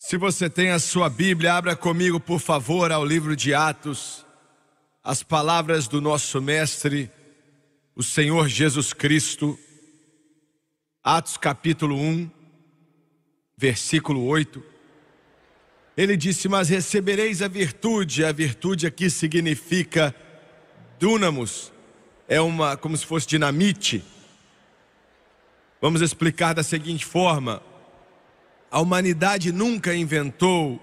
Se você tem a sua Bíblia, abra comigo, por favor, ao livro de Atos, as palavras do nosso Mestre, o Senhor Jesus Cristo. Atos capítulo 1, versículo 8. Ele disse: mas recebereis a virtude aqui significa dúnamos, é como se fosse dinamite. Vamos explicar da seguinte forma: a humanidade nunca inventou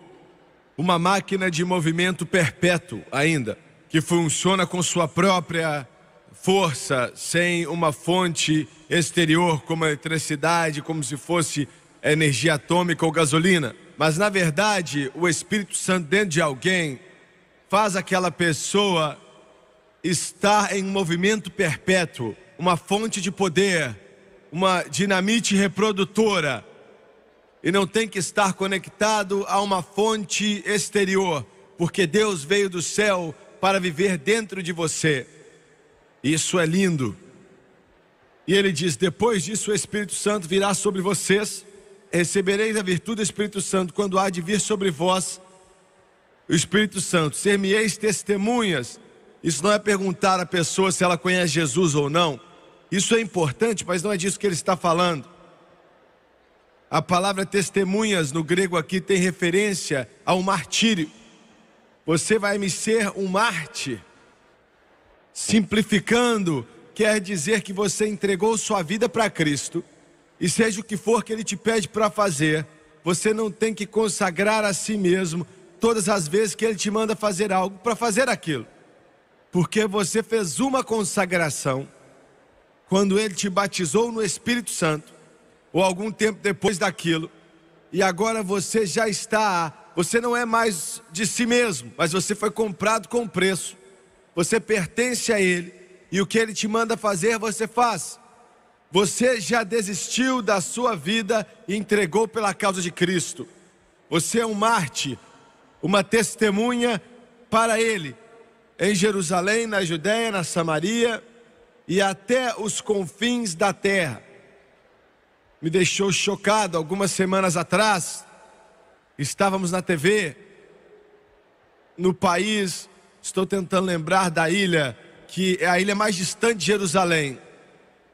uma máquina de movimento perpétuo ainda, que funciona com sua própria força, sem uma fonte exterior como a eletricidade, como se fosse energia atômica ou gasolina. Mas na verdade, o Espírito Santo dentro de alguém faz aquela pessoa estar em movimento perpétuo, uma fonte de poder, uma dinamite reprodutora. E não tem que estar conectado a uma fonte exterior, porque Deus veio do céu para viver dentro de você. Isso é lindo. E ele diz: depois disso o Espírito Santo virá sobre vocês, recebereis a virtude do Espírito Santo quando há de vir sobre vós o Espírito Santo. Ser-me-eis testemunhas. Isso não é perguntar à pessoa se ela conhece Jesus ou não. Isso é importante, mas não é disso que ele está falando. A palavra testemunhas no grego aqui tem referência ao martírio. Você vai me ser um mártir. Simplificando, quer dizer que você entregou sua vida para Cristo, e seja o que for que Ele te pede para fazer, você não tem que consagrar a si mesmo todas as vezes que Ele te manda fazer algo para fazer aquilo. Porque você fez uma consagração quando Ele te batizou no Espírito Santo, ou algum tempo depois daquilo, e agora você já está, você não é mais de si mesmo, mas você foi comprado com preço. Você pertence a Ele, e o que Ele te manda fazer, você faz. Você já desistiu da sua vida e entregou pela causa de Cristo. Você é um mártir, uma testemunha para Ele, em Jerusalém, na Judéia, na Samaria e até os confins da terra. Me deixou chocado. Algumas semanas atrás, estávamos na TV, no país, estou tentando lembrar da ilha, que é a ilha mais distante de Jerusalém.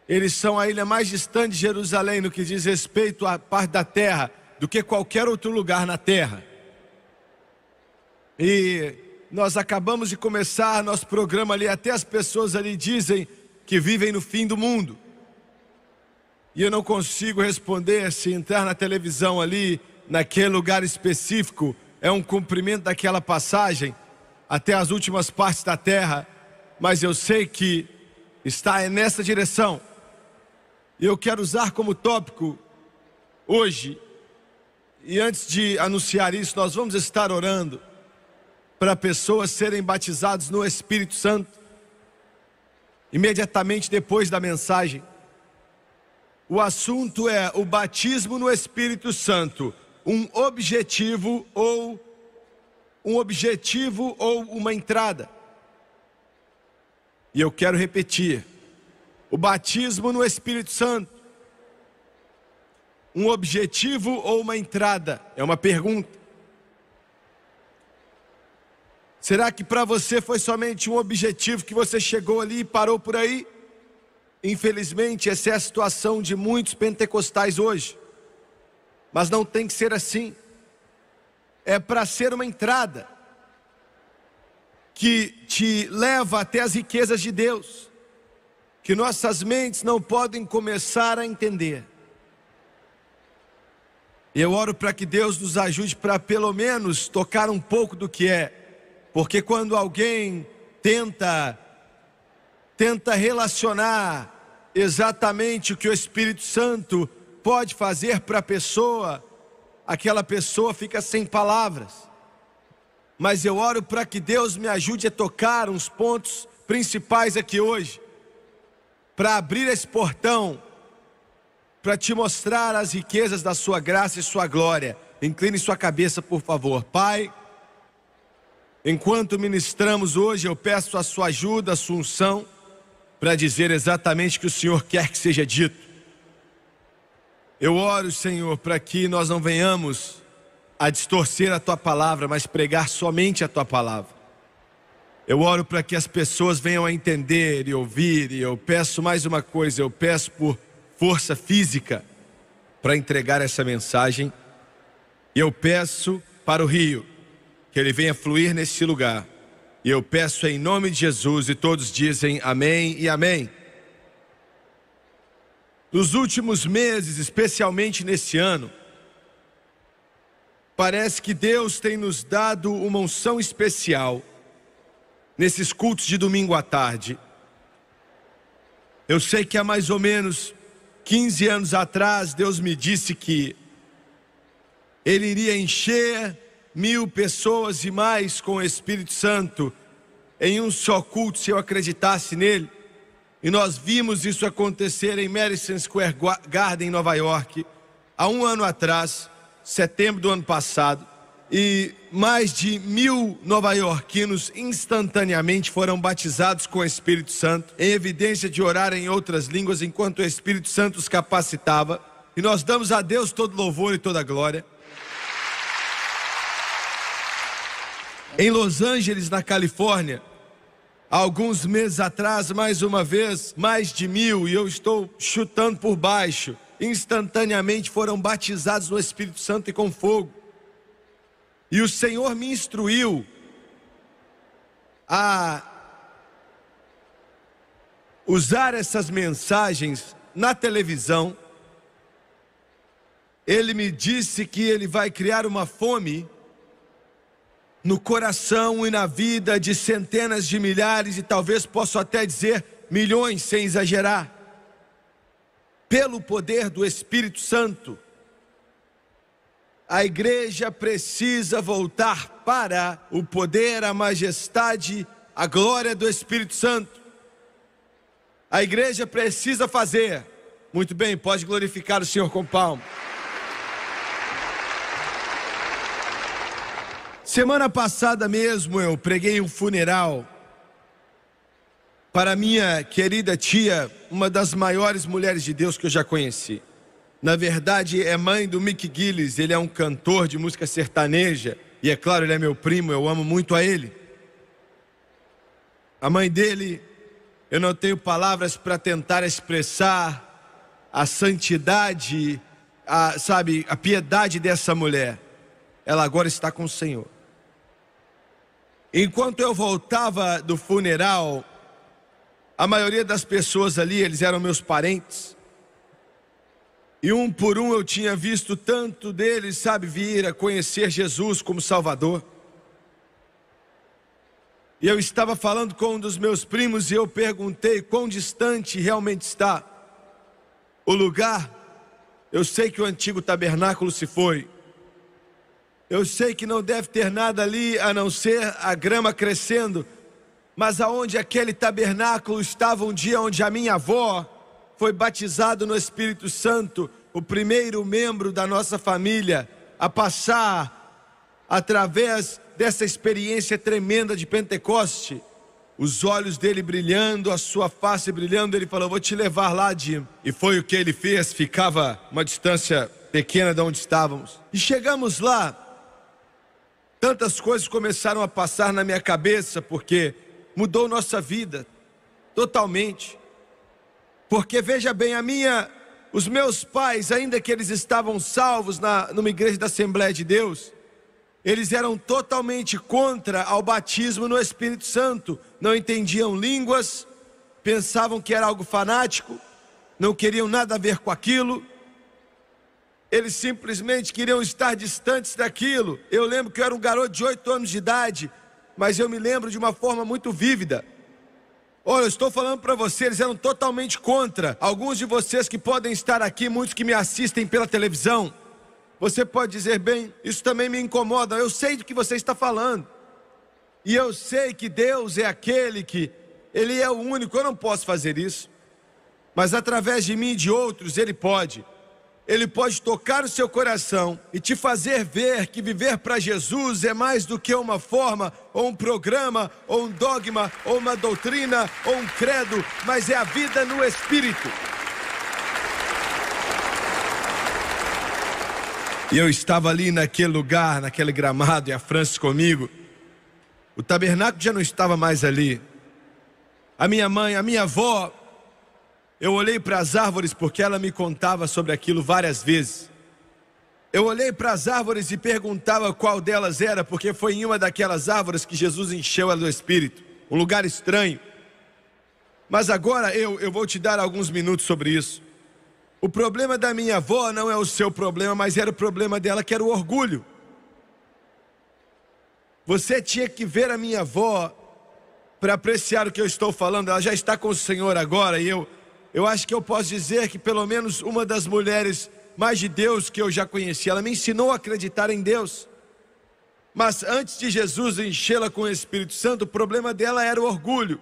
Eles são a ilha mais distante de Jerusalém no que diz respeito à parte da terra, do que qualquer outro lugar na terra. E nós acabamos de começar nosso programa ali, até as pessoas ali dizem que vivem no fim do mundo. E eu não consigo responder se entrar na televisão ali, naquele lugar específico, é um cumprimento daquela passagem até as últimas partes da terra, mas eu sei que está nessa direção. E eu quero usar como tópico hoje, e antes de anunciar isso, nós vamos estar orando para pessoas serem batizadas no Espírito Santo, imediatamente depois da mensagem. O assunto é o batismo no Espírito Santo, um objetivo ou uma entrada. E eu quero repetir: o batismo no Espírito Santo, um objetivo ou uma entrada? É uma pergunta. Será que para você foi somente um objetivo, que você chegou ali e parou por aí? Infelizmente, essa é a situação de muitos pentecostais hoje. Mas não tem que ser assim. É para ser uma entrada que te leva até as riquezas de Deus, que nossas mentes não podem começar a entender. E eu oro para que Deus nos ajude para pelo menos tocar um pouco do que é. Porque quando alguém tenta relacionar exatamente o que o Espírito Santo pode fazer para a pessoa, aquela pessoa fica sem palavras. Mas eu oro para que Deus me ajude a tocar uns pontos principais aqui hoje, para abrir esse portão, para te mostrar as riquezas da sua graça e sua glória. Incline sua cabeça, por favor. Pai, enquanto ministramos hoje, eu peço a sua ajuda, a sua unção, para dizer exatamente o que o Senhor quer que seja dito. Eu oro, Senhor, para que nós não venhamos a distorcer a tua palavra, mas pregar somente a tua palavra. Eu oro para que as pessoas venham a entender e ouvir, e eu peço mais uma coisa, eu peço por força física para entregar essa mensagem, e eu peço para o rio, que ele venha fluir nesse lugar, e eu peço em nome de Jesus, e todos dizem amém e amém. Nos últimos meses, especialmente nesse ano, parece que Deus tem nos dado uma unção especial nesses cultos de domingo à tarde. Eu sei que há mais ou menos 15 anos atrás, Deus me disse que Ele iria encher 1000 pessoas e mais com o Espírito Santo em um só culto, se eu acreditasse nele. E nós vimos isso acontecer em Madison Square Garden, em Nova York, há um ano atrás, setembro do ano passado. E mais de 1000 nova-iorquinos instantaneamente foram batizados com o Espírito Santo, em evidência de orar em outras línguas enquanto o Espírito Santo os capacitava. E nós damos a Deus todo louvor e toda glória. Em Los Angeles, na Califórnia, há alguns meses atrás, mais uma vez, mais de 1000, e eu estou chutando por baixo, instantaneamente foram batizados no Espírito Santo e com fogo. E o Senhor me instruiu a usar essas mensagens na televisão. Ele me disse que Ele vai criar uma fome no coração e na vida de centenas de milhares, e talvez posso até dizer milhões, sem exagerar, pelo poder do Espírito Santo. A igreja precisa voltar para o poder, a majestade, a glória do Espírito Santo. A igreja precisa fazer. Muito bem, pode glorificar o Senhor com palmas. Semana passada mesmo eu preguei um funeral para minha querida tia, uma das maiores mulheres de Deus que eu já conheci. Na verdade, é mãe do Mick Gillis. Ele é um cantor de música sertaneja. E é claro, ele é meu primo, eu amo muito a ele. A mãe dele, eu não tenho palavras para tentar expressar a santidade, a piedade dessa mulher. Ela agora está com o Senhor. Enquanto eu voltava do funeral, a maioria das pessoas ali, eles eram meus parentes. E um por um eu tinha visto tanto deles, vir a conhecer Jesus como Salvador. E eu estava falando com um dos meus primos e eu perguntei quão distante realmente está o lugar. Eu sei que o antigo tabernáculo se foi. Eu sei que não deve ter nada ali a não ser a grama crescendo. Mas aonde aquele tabernáculo estava um dia, onde a minha avó foi batizado no Espírito Santo, o primeiro membro da nossa família a passar através dessa experiência tremenda de Pentecoste, os olhos dele brilhando, a sua face brilhando, ele falou: vou te levar lá, Jim. E foi o que ele fez. Ficava uma distância pequena de onde estávamos. E chegamos lá, tantas coisas começaram a passar na minha cabeça, porque mudou nossa vida totalmente. Porque veja bem, os meus pais, ainda que eles estavam salvos numa igreja da Assembleia de Deus, eles eram totalmente contra ao batismo no Espírito Santo. Não entendiam línguas, pensavam que era algo fanático, não queriam nada a ver com aquilo. Eles simplesmente queriam estar distantes daquilo. Eu lembro que eu era um garoto de 8 anos de idade, mas eu me lembro de uma forma muito vívida. Olha, eu estou falando para vocês, eles eram totalmente contra. Alguns de vocês que podem estar aqui, muitos que me assistem pela televisão, você pode dizer: bem, isso também me incomoda. Eu sei do que você está falando. E eu sei que Deus é aquele que, Ele é o único, eu não posso fazer isso. Mas através de mim e de outros, Ele pode. Ele pode tocar o seu coração e te fazer ver que viver para Jesus é mais do que uma forma, ou um programa, ou um dogma, ou uma doutrina, ou um credo, mas é a vida no Espírito. E eu estava ali naquele lugar, naquele gramado, e a Francis comigo. O tabernáculo já não estava mais ali. A minha mãe, a minha avó, eu olhei para as árvores porque ela me contava sobre aquilo várias vezes. Eu olhei para as árvores e perguntava qual delas era, porque foi em uma daquelas árvores que Jesus encheu ela do Espírito. Um lugar estranho. Mas agora eu vou te dar alguns minutos sobre isso. O problema da minha avó não é o seu problema, mas era o problema dela, que era o orgulho. Você tinha que ver a minha avó para apreciar o que eu estou falando. Ela já está com o Senhor agora, e eu acho que eu posso dizer que pelo menos uma das mulheres mais de Deus que eu já conheci, ela me ensinou a acreditar em Deus. Mas antes de Jesus enchê-la com o Espírito Santo, o problema dela era o orgulho.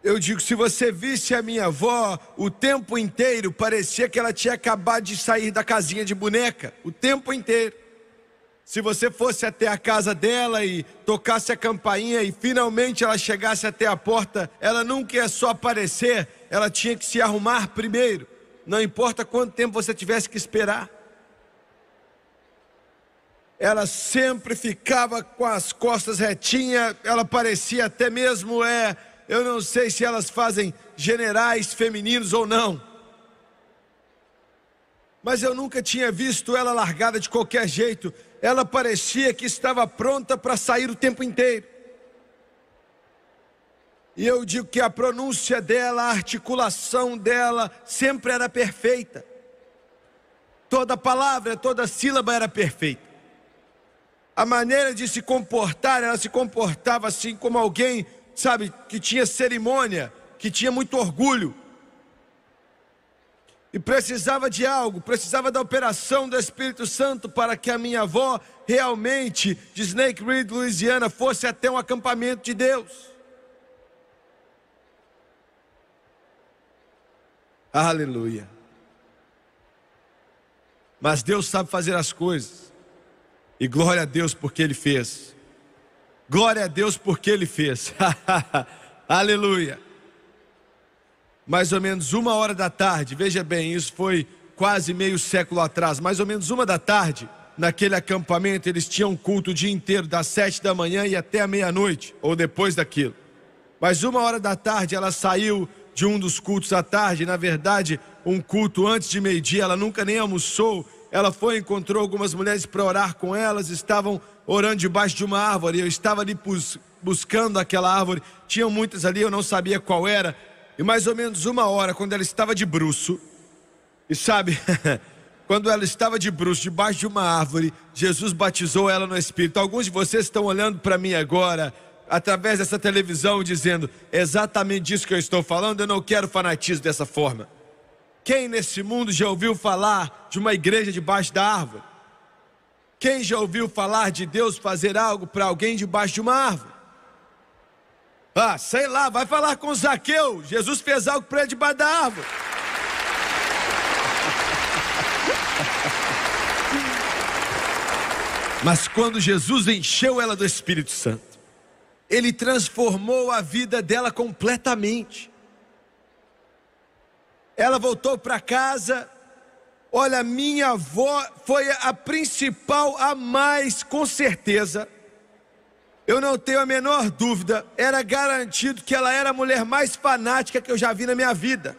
Eu digo, se você visse a minha avó, o tempo inteiro parecia que ela tinha acabado de sair da casinha de boneca, o tempo inteiro. Se você fosse até a casa dela e tocasse a campainha e finalmente ela chegasse até a porta, ela nunca ia só aparecer, ela tinha que se arrumar primeiro, não importa quanto tempo você tivesse que esperar. Ela sempre ficava com as costas retinhas, ela parecia até mesmo, eu não sei se elas fazem generais femininos ou não. Mas eu nunca tinha visto ela largada de qualquer jeito. Ela parecia que estava pronta para sair o tempo inteiro. E eu digo que a pronúncia dela, a articulação dela sempre era perfeita. Toda palavra, toda sílaba era perfeita. A maneira de se comportar, ela se comportava assim como alguém, sabe, que tinha cerimônia, que tinha muito orgulho. E precisava de algo, precisava da operação do Espírito Santo para que a minha avó realmente, de Snake Ridge, Louisiana, fosse até um acampamento de Deus. Aleluia. Mas Deus sabe fazer as coisas. E glória a Deus porque Ele fez. Glória a Deus porque Ele fez. Aleluia. Mais ou menos 1h da tarde, veja bem, isso foi quase meio século atrás. Mais ou menos 1h da tarde, naquele acampamento, eles tinham culto o dia inteiro, das 7 da manhã e até a meia-noite, ou depois daquilo. Mas 1h da tarde, ela saiu de um dos cultos à tarde, na verdade, um culto antes de meio-dia, ela nunca nem almoçou. Ela foi e encontrou algumas mulheres para orar com elas, estavam orando debaixo de uma árvore. Eu estava ali buscando aquela árvore, tinham muitas ali, eu não sabia qual era. E mais ou menos 1h, quando ela estava de bruço, e sabe, quando ela estava de bruço debaixo de uma árvore, Jesus batizou ela no Espírito. Alguns de vocês estão olhando para mim agora, através dessa televisão, dizendo, exatamente disso que eu estou falando, eu não quero fanatismo dessa forma. Quem nesse mundo já ouviu falar de uma igreja debaixo da árvore? Quem já ouviu falar de Deus fazer algo para alguém debaixo de uma árvore? Ah, sei lá, vai falar com Zaqueu. Jesus fez algo para ele debaixo da árvore. Mas quando Jesus encheu ela do Espírito Santo, Ele transformou a vida dela completamente. Ela voltou para casa. Olha, minha avó foi a principal, a mais, com certeza. Eu não tenho a menor dúvida, era garantido que ela era a mulher mais fanática que eu já vi na minha vida.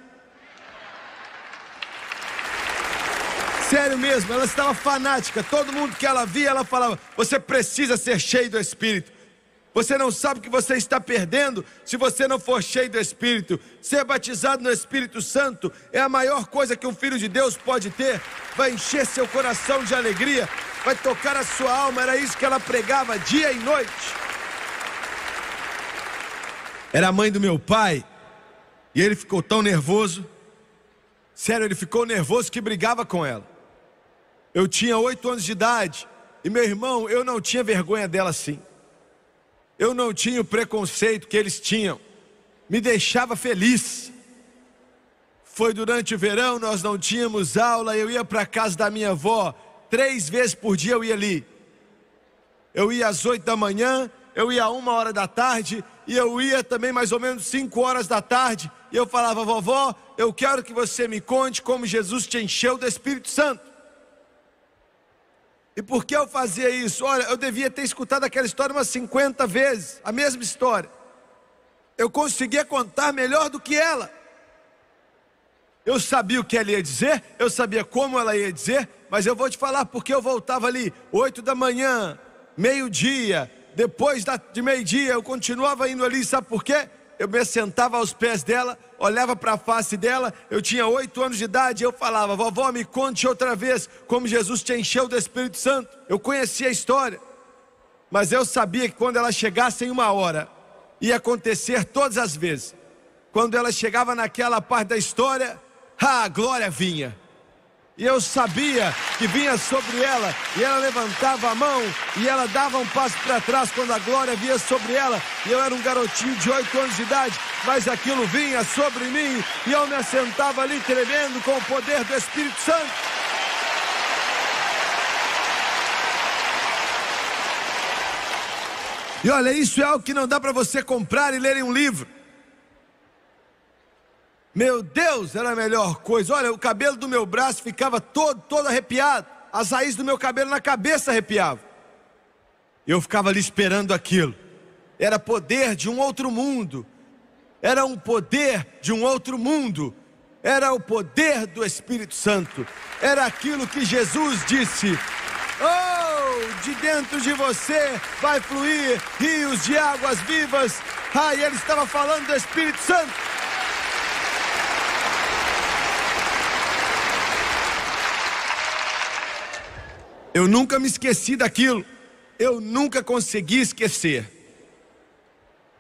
Sério mesmo, ela estava fanática. Todo mundo que ela via, ela falava, você precisa ser cheio do Espírito. Você não sabe o que você está perdendo se você não for cheio do Espírito. Ser batizado no Espírito Santo é a maior coisa que um filho de Deus pode ter. Vai encher seu coração de alegria, vai tocar a sua alma. Era isso que ela pregava dia e noite. Era a mãe do meu pai, e ele ficou tão nervoso. Sério, ele ficou nervoso que brigava com ela. Eu tinha 8 anos de idade, e meu irmão, eu não tinha vergonha dela assim. Eu não tinha o preconceito que eles tinham. Me deixava feliz. Foi durante o verão, nós não tínhamos aula. Eu ia para a casa da minha avó 3 vezes por dia, eu ia ali. Eu ia às 8 da manhã, eu ia à 1h da tarde, e eu ia também mais ou menos 5 horas da tarde. E eu falava, vovó, eu quero que você me conte como Jesus te encheu do Espírito Santo. E por que eu fazia isso? Olha, eu devia ter escutado aquela história umas 50 vezes, a mesma história. Eu conseguia contar melhor do que ela. Eu sabia o que ela ia dizer, eu sabia como ela ia dizer, mas eu vou te falar porque eu voltava ali 8 da manhã, meio-dia, depois de meio-dia eu continuava indo ali, sabe por quê? Eu me sentava aos pés dela, olhava para a face dela, eu tinha 8 anos de idade, eu falava: vovó, me conte outra vez como Jesus te encheu do Espírito Santo. Eu conhecia a história, mas eu sabia que quando ela chegasse em 1 hora, ia acontecer todas as vezes. Quando ela chegava naquela parte da história, a glória vinha. E eu sabia que vinha sobre ela, e ela levantava a mão, e ela dava um passo para trás quando a glória vinha sobre ela. E eu era um garotinho de 8 anos de idade, mas aquilo vinha sobre mim, e eu me assentava ali tremendo com o poder do Espírito Santo. E olha, isso é algo que não dá para você comprar e ler em um livro. Meu Deus, era a melhor coisa. Olha, o cabelo do meu braço ficava todo arrepiado. As raízes do meu cabelo na cabeça arrepiavam. Eu ficava ali esperando aquilo. Era poder de um outro mundo. Era um poder de um outro mundo. Era o poder do Espírito Santo. Era aquilo que Jesus disse: oh, de dentro de você vai fluir rios de águas vivas. Ah, e ele estava falando do Espírito Santo. Eu nunca me esqueci daquilo. Eu nunca consegui esquecer.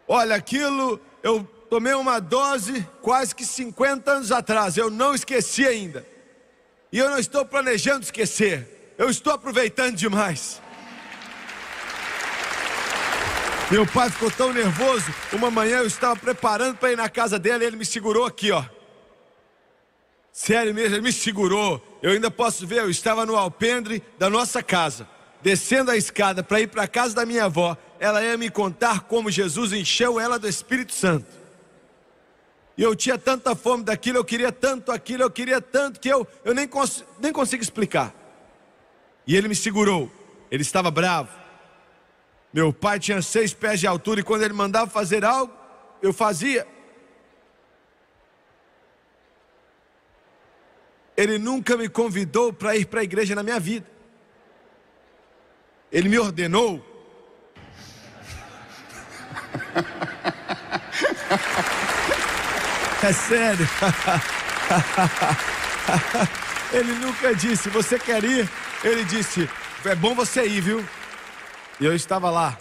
Olha, aquilo, eu tomei uma dose quase que 50 anos atrás. Eu não esqueci ainda. E eu não estou planejando esquecer. Eu estou aproveitando demais. Meu pai ficou tão nervoso. Uma manhã eu estava preparando para ir na casa dele e ele me segurou aqui, ó. Sério mesmo, ele me segurou. Eu ainda posso ver, eu estava no alpendre da nossa casa, descendo a escada para ir para a casa da minha avó. Ela ia me contar como Jesus encheu ela do Espírito Santo. E eu tinha tanta fome daquilo, eu queria tanto aquilo, eu queria tanto que eu nem consigo explicar. E ele me segurou, ele estava bravo. Meu pai tinha 6 pés de altura e quando ele mandava fazer algo, eu fazia. Ele nunca me convidou para ir para a igreja na minha vida. Ele me ordenou. É sério. Ele nunca disse: você quer ir? Ele disse: é bom você ir, viu? E eu estava lá.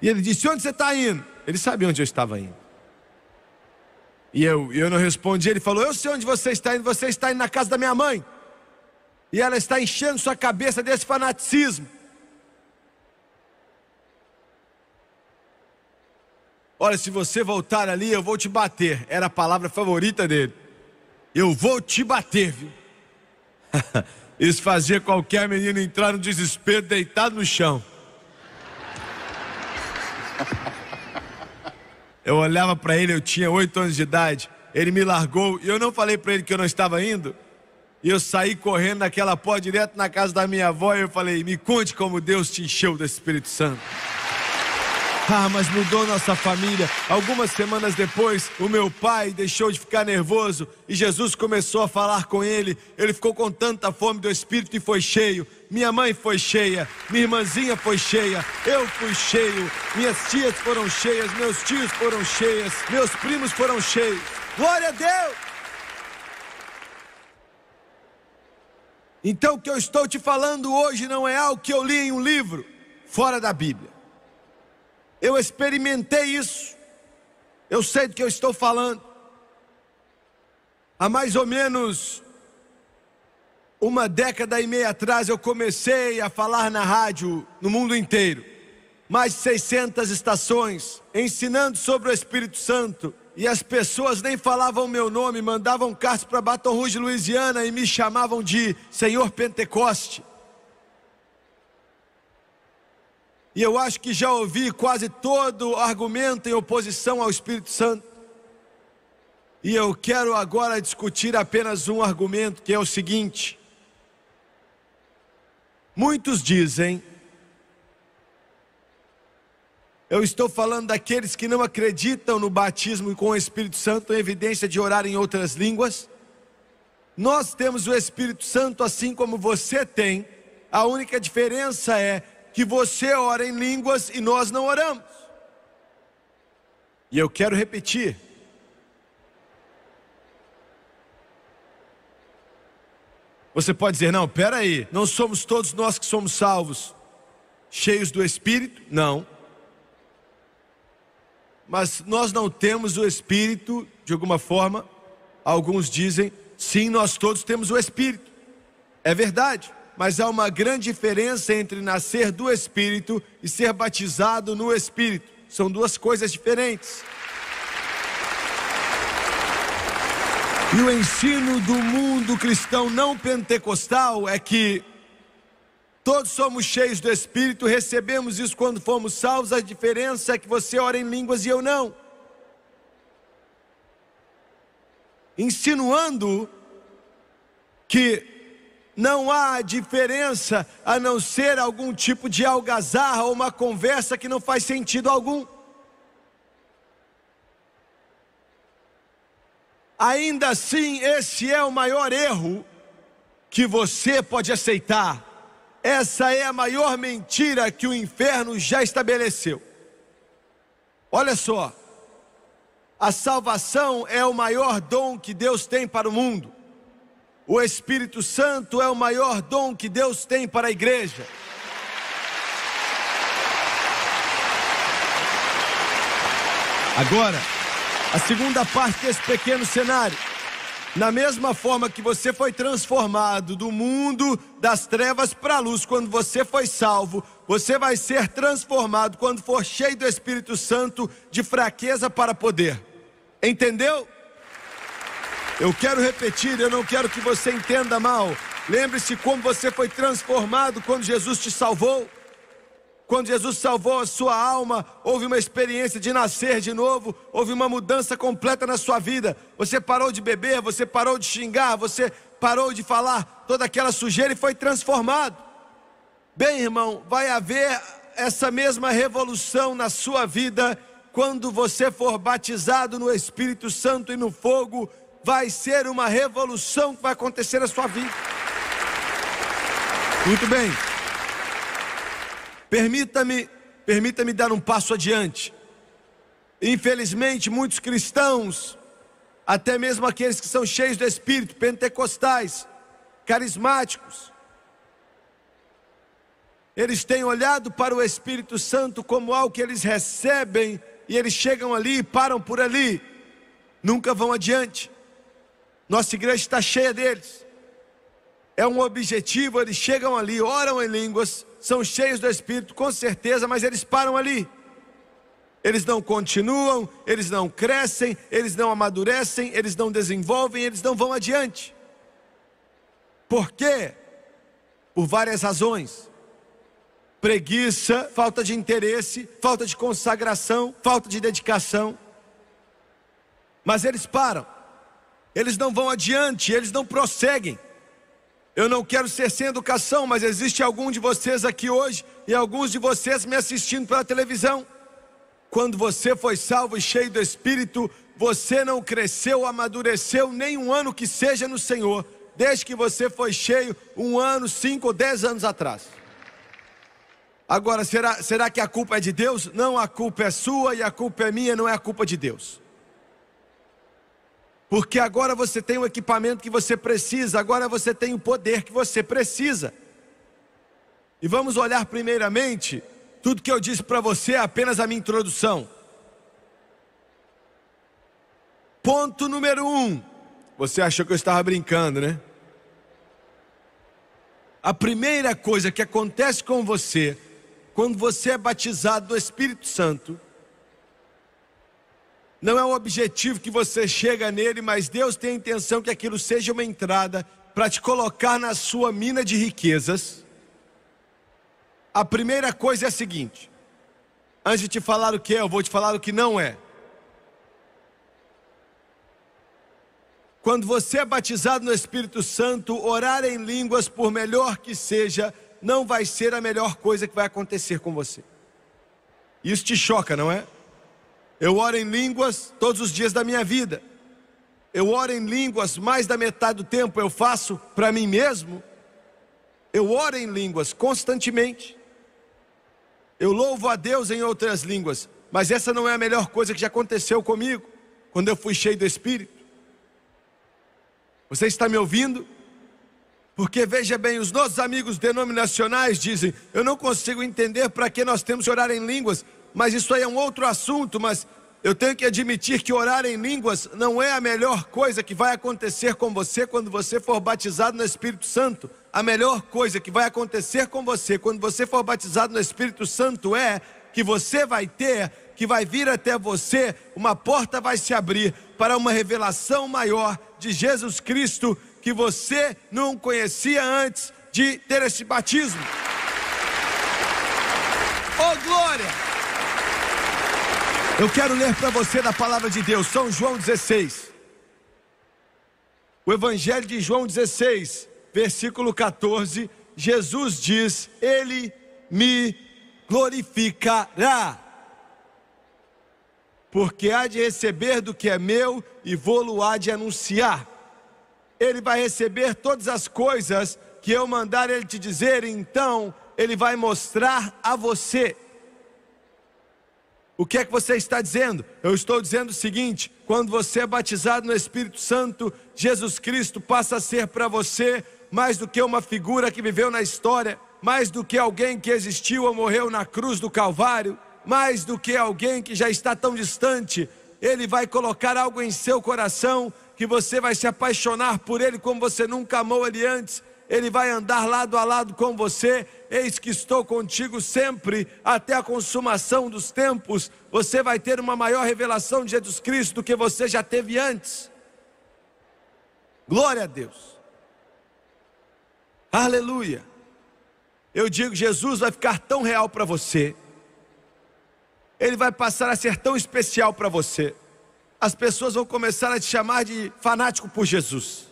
E ele disse: onde você está indo? Ele sabia onde eu estava indo. E eu não respondi. Ele falou: eu sei onde você está indo na casa da minha mãe. E ela está enchendo sua cabeça desse fanaticismo. Olha, se você voltar ali, eu vou te bater. Era a palavra favorita dele. Eu vou te bater, viu? Isso fazia qualquer menino entrar no desespero, deitado no chão. Eu olhava para ele, eu tinha 8 anos de idade. Ele me largou e eu não falei para ele que eu não estava indo. E eu saí correndo naquela porta direto na casa da minha avó e eu falei: me conte como Deus te encheu do Espírito Santo. Ah, mas mudou nossa família. Algumas semanas depois, o meu pai deixou de ficar nervoso e Jesus começou a falar com ele. Ele ficou com tanta fome do Espírito e foi cheio. Minha mãe foi cheia, minha irmãzinha foi cheia, eu fui cheio, minhas tias foram cheias, meus tios foram cheios, meus primos foram cheios. Glória a Deus! Então o que eu estou te falando hoje não é algo que eu li em um livro, fora da Bíblia. Eu experimentei isso. Eu sei do que eu estou falando. Há mais ou menos 1 década e meia atrás eu comecei a falar na rádio no mundo inteiro. Mais de 600 estações, ensinando sobre o Espírito Santo. E as pessoas nem falavam meu nome, mandavam cartas para Baton Rouge, Louisiana, e me chamavam de Senhor Pentecoste. E eu acho que já ouvi quase todo argumento em oposição ao Espírito Santo. E eu quero agora discutir apenas um argumento, que é o seguinte: muitos dizem, eu estou falando daqueles que não acreditam no batismo com o Espírito Santo, em evidência de orar em outras línguas. Nós temos o Espírito Santo assim como você tem. A única diferença é que você ora em línguas e nós não oramos. E eu quero repetir. Você pode dizer, não, pera aí, não somos todos nós que somos salvos, cheios do Espírito? Não. Mas nós não temos o Espírito, de alguma forma. Alguns dizem, sim, nós todos temos o Espírito. É verdade, mas há uma grande diferença entre nascer do Espírito e ser batizado no Espírito. São duas coisas diferentes. E o ensino do mundo cristão não pentecostal é que todos somos cheios do Espírito, recebemos isso quando fomos salvos. A diferença é que você ora em línguas e eu não. Insinuando que não há diferença a não ser algum tipo de algazarra ou uma conversa que não faz sentido algum. Ainda assim, esse é o maior erro que você pode aceitar. Essa é a maior mentira que o inferno já estabeleceu. Olha só, a salvação é o maior dom que Deus tem para o mundo. O Espírito Santo é o maior dom que Deus tem para a igreja. Agora, a segunda parte desse pequeno cenário. Na mesma forma que você foi transformado do mundo das trevas para a luz quando você foi salvo, você vai ser transformado quando for cheio do Espírito Santo de fraqueza para poder. Entendeu? Eu quero repetir, eu não quero que você entenda mal. Lembre-se como você foi transformado quando Jesus te salvou. Quando Jesus salvou a sua alma, houve uma experiência de nascer de novo, houve uma mudança completa na sua vida. Você parou de beber, você parou de xingar, você parou de falar toda aquela sujeira e foi transformado. Bem, irmão, vai haver essa mesma revolução na sua vida quando você for batizado no Espírito Santo e no fogo. Vai ser uma revolução que vai acontecer na sua vida. Muito bem. Permita-me dar um passo adiante. Infelizmente, muitos cristãos, até mesmo aqueles que são cheios do Espírito, pentecostais, carismáticos, eles têm olhado para o Espírito Santo como algo que eles recebem e eles chegam ali e param por ali, nunca vão adiante. Nossa igreja está cheia deles. É um objetivo, eles chegam ali, oram em línguas, são cheios do Espírito, com certeza, mas eles param ali. Eles não continuam, eles não crescem, eles não amadurecem, eles não desenvolvem, eles não vão adiante. Por quê? Por várias razões. Preguiça, falta de interesse, falta de consagração, falta de dedicação. Mas eles param. Eles não vão adiante, eles não prosseguem. Eu não quero ser sem educação, mas existe algum de vocês aqui hoje e alguns de vocês me assistindo pela televisão. Quando você foi salvo e cheio do Espírito, você não cresceu, amadureceu nem um ano que seja no Senhor, desde que você foi cheio 1 ano, 5 ou 10 anos atrás. Agora, será que a culpa é de Deus? Não, a culpa é sua e a culpa é minha, não é a culpa de Deus. Porque agora você tem o equipamento que você precisa, agora você tem o poder que você precisa. E vamos olhar primeiramente, tudo que eu disse para você é apenas a minha introdução. Ponto número 1. Você achou que eu estava brincando, né? A primeira coisa que acontece com você, quando você é batizado do Espírito Santo, não é o objetivo que você chega nele, mas Deus tem a intenção que aquilo seja uma entrada para te colocar na sua mina de riquezas. A primeira coisa é a seguinte: antes de te falar o que é, eu vou te falar o que não é. quando você é batizado no Espírito Santo, orar em línguas, por melhor que seja, não vai ser a melhor coisa que vai acontecer com você. Isso te choca, não é? Eu oro em línguas todos os dias da minha vida. Eu oro em línguas mais da metade do tempo, eu faço para mim mesmo. Eu oro em línguas constantemente. Eu louvo a Deus em outras línguas. Mas essa não é a melhor coisa que já aconteceu comigo, quando eu fui cheio do Espírito. Você está me ouvindo? Porque veja bem, os nossos amigos denominacionais dizem: eu não consigo entender para que nós temos que orar em línguas. Mas isso aí é um outro assunto. Mas eu tenho que admitir que orar em línguas não é a melhor coisa que vai acontecer com você quando você for batizado no Espírito Santo. A melhor coisa que vai acontecer com você quando você for batizado no Espírito Santo é que você vai ter, que vai vir até você, uma porta vai se abrir para uma revelação maior de Jesus Cristo que você não conhecia antes de ter esse batismo. Oh, glória! Eu quero ler para você da palavra de Deus, São João 16. O Evangelho de João 16, versículo 14, Jesus diz: Ele me glorificará, porque há de receber do que é meu e vou-lo há de anunciar. Ele vai receber todas as coisas que eu mandar ele te dizer, e então ele vai mostrar a você. O que é que você está dizendo? Eu estou dizendo o seguinte: quando você é batizado no Espírito Santo, Jesus Cristo passa a ser para você mais do que uma figura que viveu na história, mais do que alguém que existiu ou morreu na cruz do Calvário, mais do que alguém que já está tão distante. Ele vai colocar algo em seu coração que você vai se apaixonar por ele como você nunca amou ele antes. Ele vai andar lado a lado com você. Eis que estou contigo sempre, até a consumação dos tempos. Você vai ter uma maior revelação de Jesus Cristo do que você já teve antes. Glória a Deus. Aleluia. Eu digo, Jesus vai ficar tão real para você. Ele vai passar a ser tão especial para você. As pessoas vão começar a te chamar de fanático por Jesus.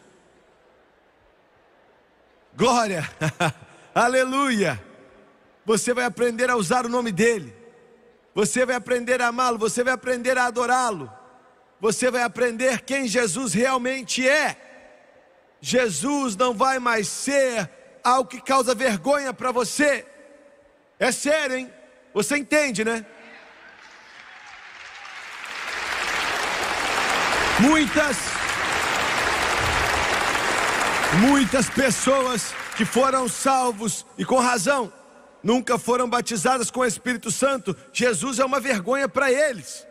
Glória, aleluia. Você vai aprender a usar o nome dele. Você vai aprender a amá-lo. Você vai aprender a adorá-lo. Você vai aprender quem Jesus realmente é. Jesus não vai mais ser algo que causa vergonha para você. É sério, hein? Você entende, né? Muitas pessoas que foram salvos e com razão nunca foram batizadas com o Espírito Santo. Jesus é uma vergonha para eles.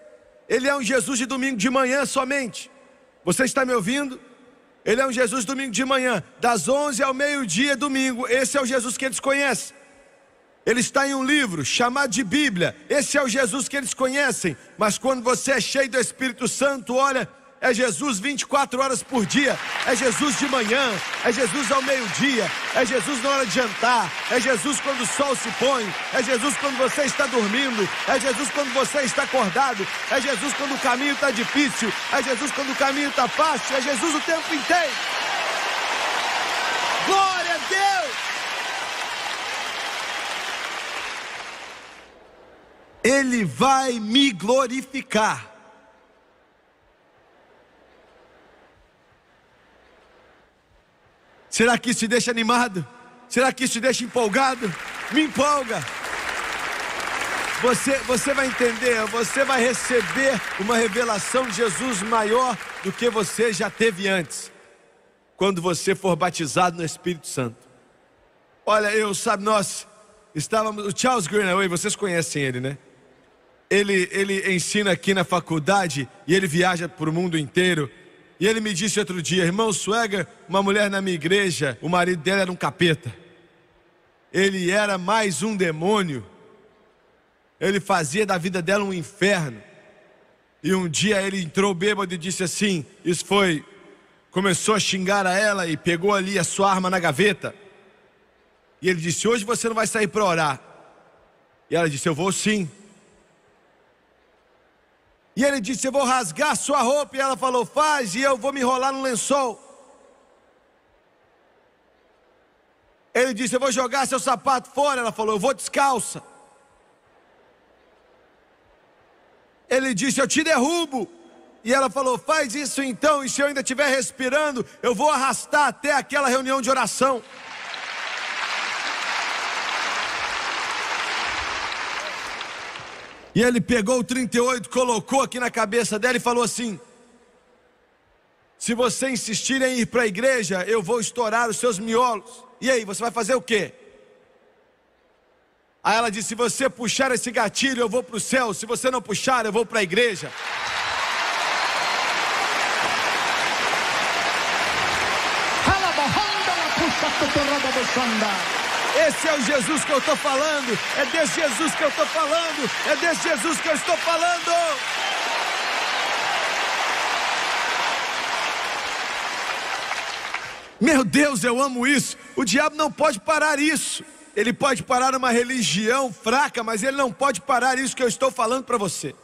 Ele é um Jesus de domingo de manhã somente. Você está me ouvindo? Ele é um Jesus domingo de manhã, das 11 ao meio-dia domingo. Esse é o Jesus que eles conhecem. Ele está em um livro chamado de Bíblia. Esse é o Jesus que eles conhecem. Mas quando você é cheio do Espírito Santo, olha, é Jesus 24 horas por dia. É Jesus de manhã, é Jesus ao meio-dia, é Jesus na hora de jantar, é Jesus quando o sol se põe, é Jesus quando você está dormindo, é Jesus quando você está acordado, é Jesus quando o caminho está difícil, é Jesus quando o caminho está fácil, é Jesus o tempo inteiro. Glória a Deus! Ele vai me glorificar. Será que isso te deixa animado? Será que isso te deixa empolgado? Me empolga. Você vai entender, você vai receber uma revelação de Jesus maior do que você já teve antes, quando você for batizado no Espírito Santo. Olha, nós estávamos, o Charles Greenaway, vocês conhecem ele, né? Ele ensina aqui na faculdade e ele viaja para o mundo inteiro. E ele me disse outro dia: irmão Swagger, uma mulher na minha igreja, o marido dela era um capeta. Ele era mais um demônio. Ele fazia da vida dela um inferno. E um dia ele entrou bêbado e disse assim, começou a xingar a ela e pegou ali a sua arma na gaveta. E ele disse: hoje você não vai sair para orar. E ela disse: eu vou sim. E ele disse: eu vou rasgar sua roupa. E ela falou: faz, e eu vou me enrolar no lençol. Ele disse: eu vou jogar seu sapato fora. Ela falou: eu vou descalça. Ele disse: eu te derrubo. E ela falou: faz isso então, e se eu ainda estiver respirando, eu vou arrastar até aquela reunião de oração. E ele pegou o 38, colocou aqui na cabeça dela e falou assim: se você insistir em ir para a igreja, eu vou estourar os seus miolos. E aí, você vai fazer o quê? Aí ela disse: se você puxar esse gatilho, eu vou para o céu. Se você não puxar, eu vou para a igreja. Esse é o Jesus que eu estou falando. É desse Jesus que eu estou falando. É desse Jesus que eu estou falando. Meu Deus, eu amo isso. O diabo não pode parar isso. Ele pode parar uma religião fraca, mas ele não pode parar isso que eu estou falando para você.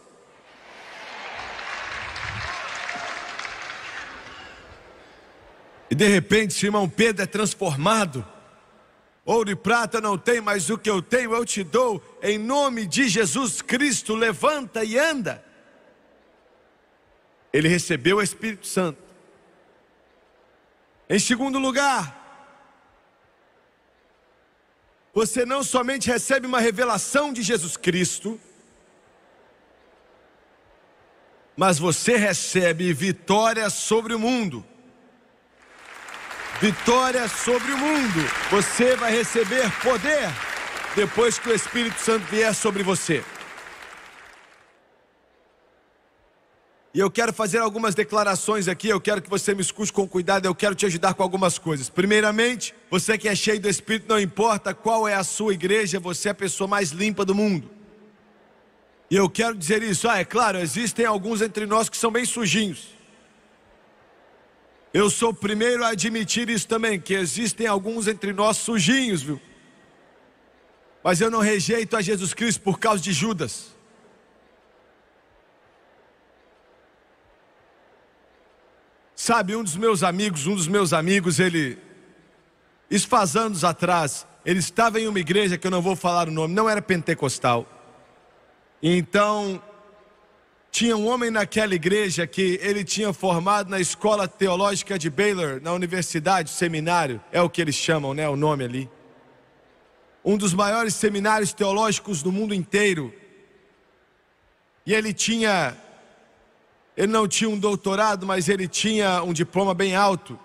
E de repente, Simão Pedro é transformado. Ouro e prata não tem, mas o que eu tenho eu te dou. Em nome de Jesus Cristo, levanta e anda. Ele recebeu o Espírito Santo. Em segundo lugar, você não somente recebe uma revelação de Jesus Cristo, mas você recebe vitória sobre o mundo. Vitória sobre o mundo. Você vai receber poder depois que o Espírito Santo vier sobre você. E eu quero fazer algumas declarações aqui. Eu quero que você me escute com cuidado. Eu quero te ajudar com algumas coisas. Primeiramente, você que é cheio do Espírito, não importa qual é a sua igreja, você é a pessoa mais limpa do mundo. E eu quero dizer isso. É claro, existem alguns entre nós que são bem sujinhos. Eu sou o primeiro a admitir isso também, que existem alguns entre nós sujinhos, viu? Mas eu não rejeito a Jesus Cristo por causa de Judas. Sabe, um dos meus amigos, isso faz anos atrás, ele estava em uma igreja que eu não vou falar o nome, não era pentecostal. Então, tinha um homem naquela igreja que ele tinha formado na escola teológica de Baylor, na universidade, seminário, é o que eles chamam, né, o nome ali. Um dos maiores seminários teológicos do mundo inteiro. E ele não tinha um doutorado, mas ele tinha um diploma bem alto.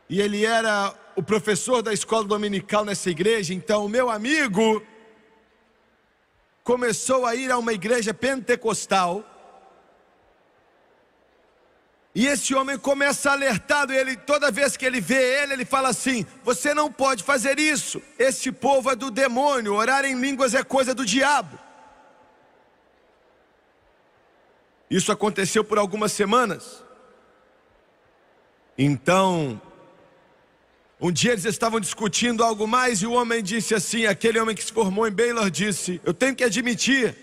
E ele era o professor da escola dominical nessa igreja. Então o meu amigo começou a ir a uma igreja pentecostal. E esse homem começa alertado, toda vez que ele vê ele fala assim: você não pode fazer isso, esse povo é do demônio, orar em línguas é coisa do diabo. Isso aconteceu por algumas semanas. Então, um dia eles estavam discutindo algo mais e o homem disse assim, aquele homem que se formou em Baylor disse: eu tenho que admitir,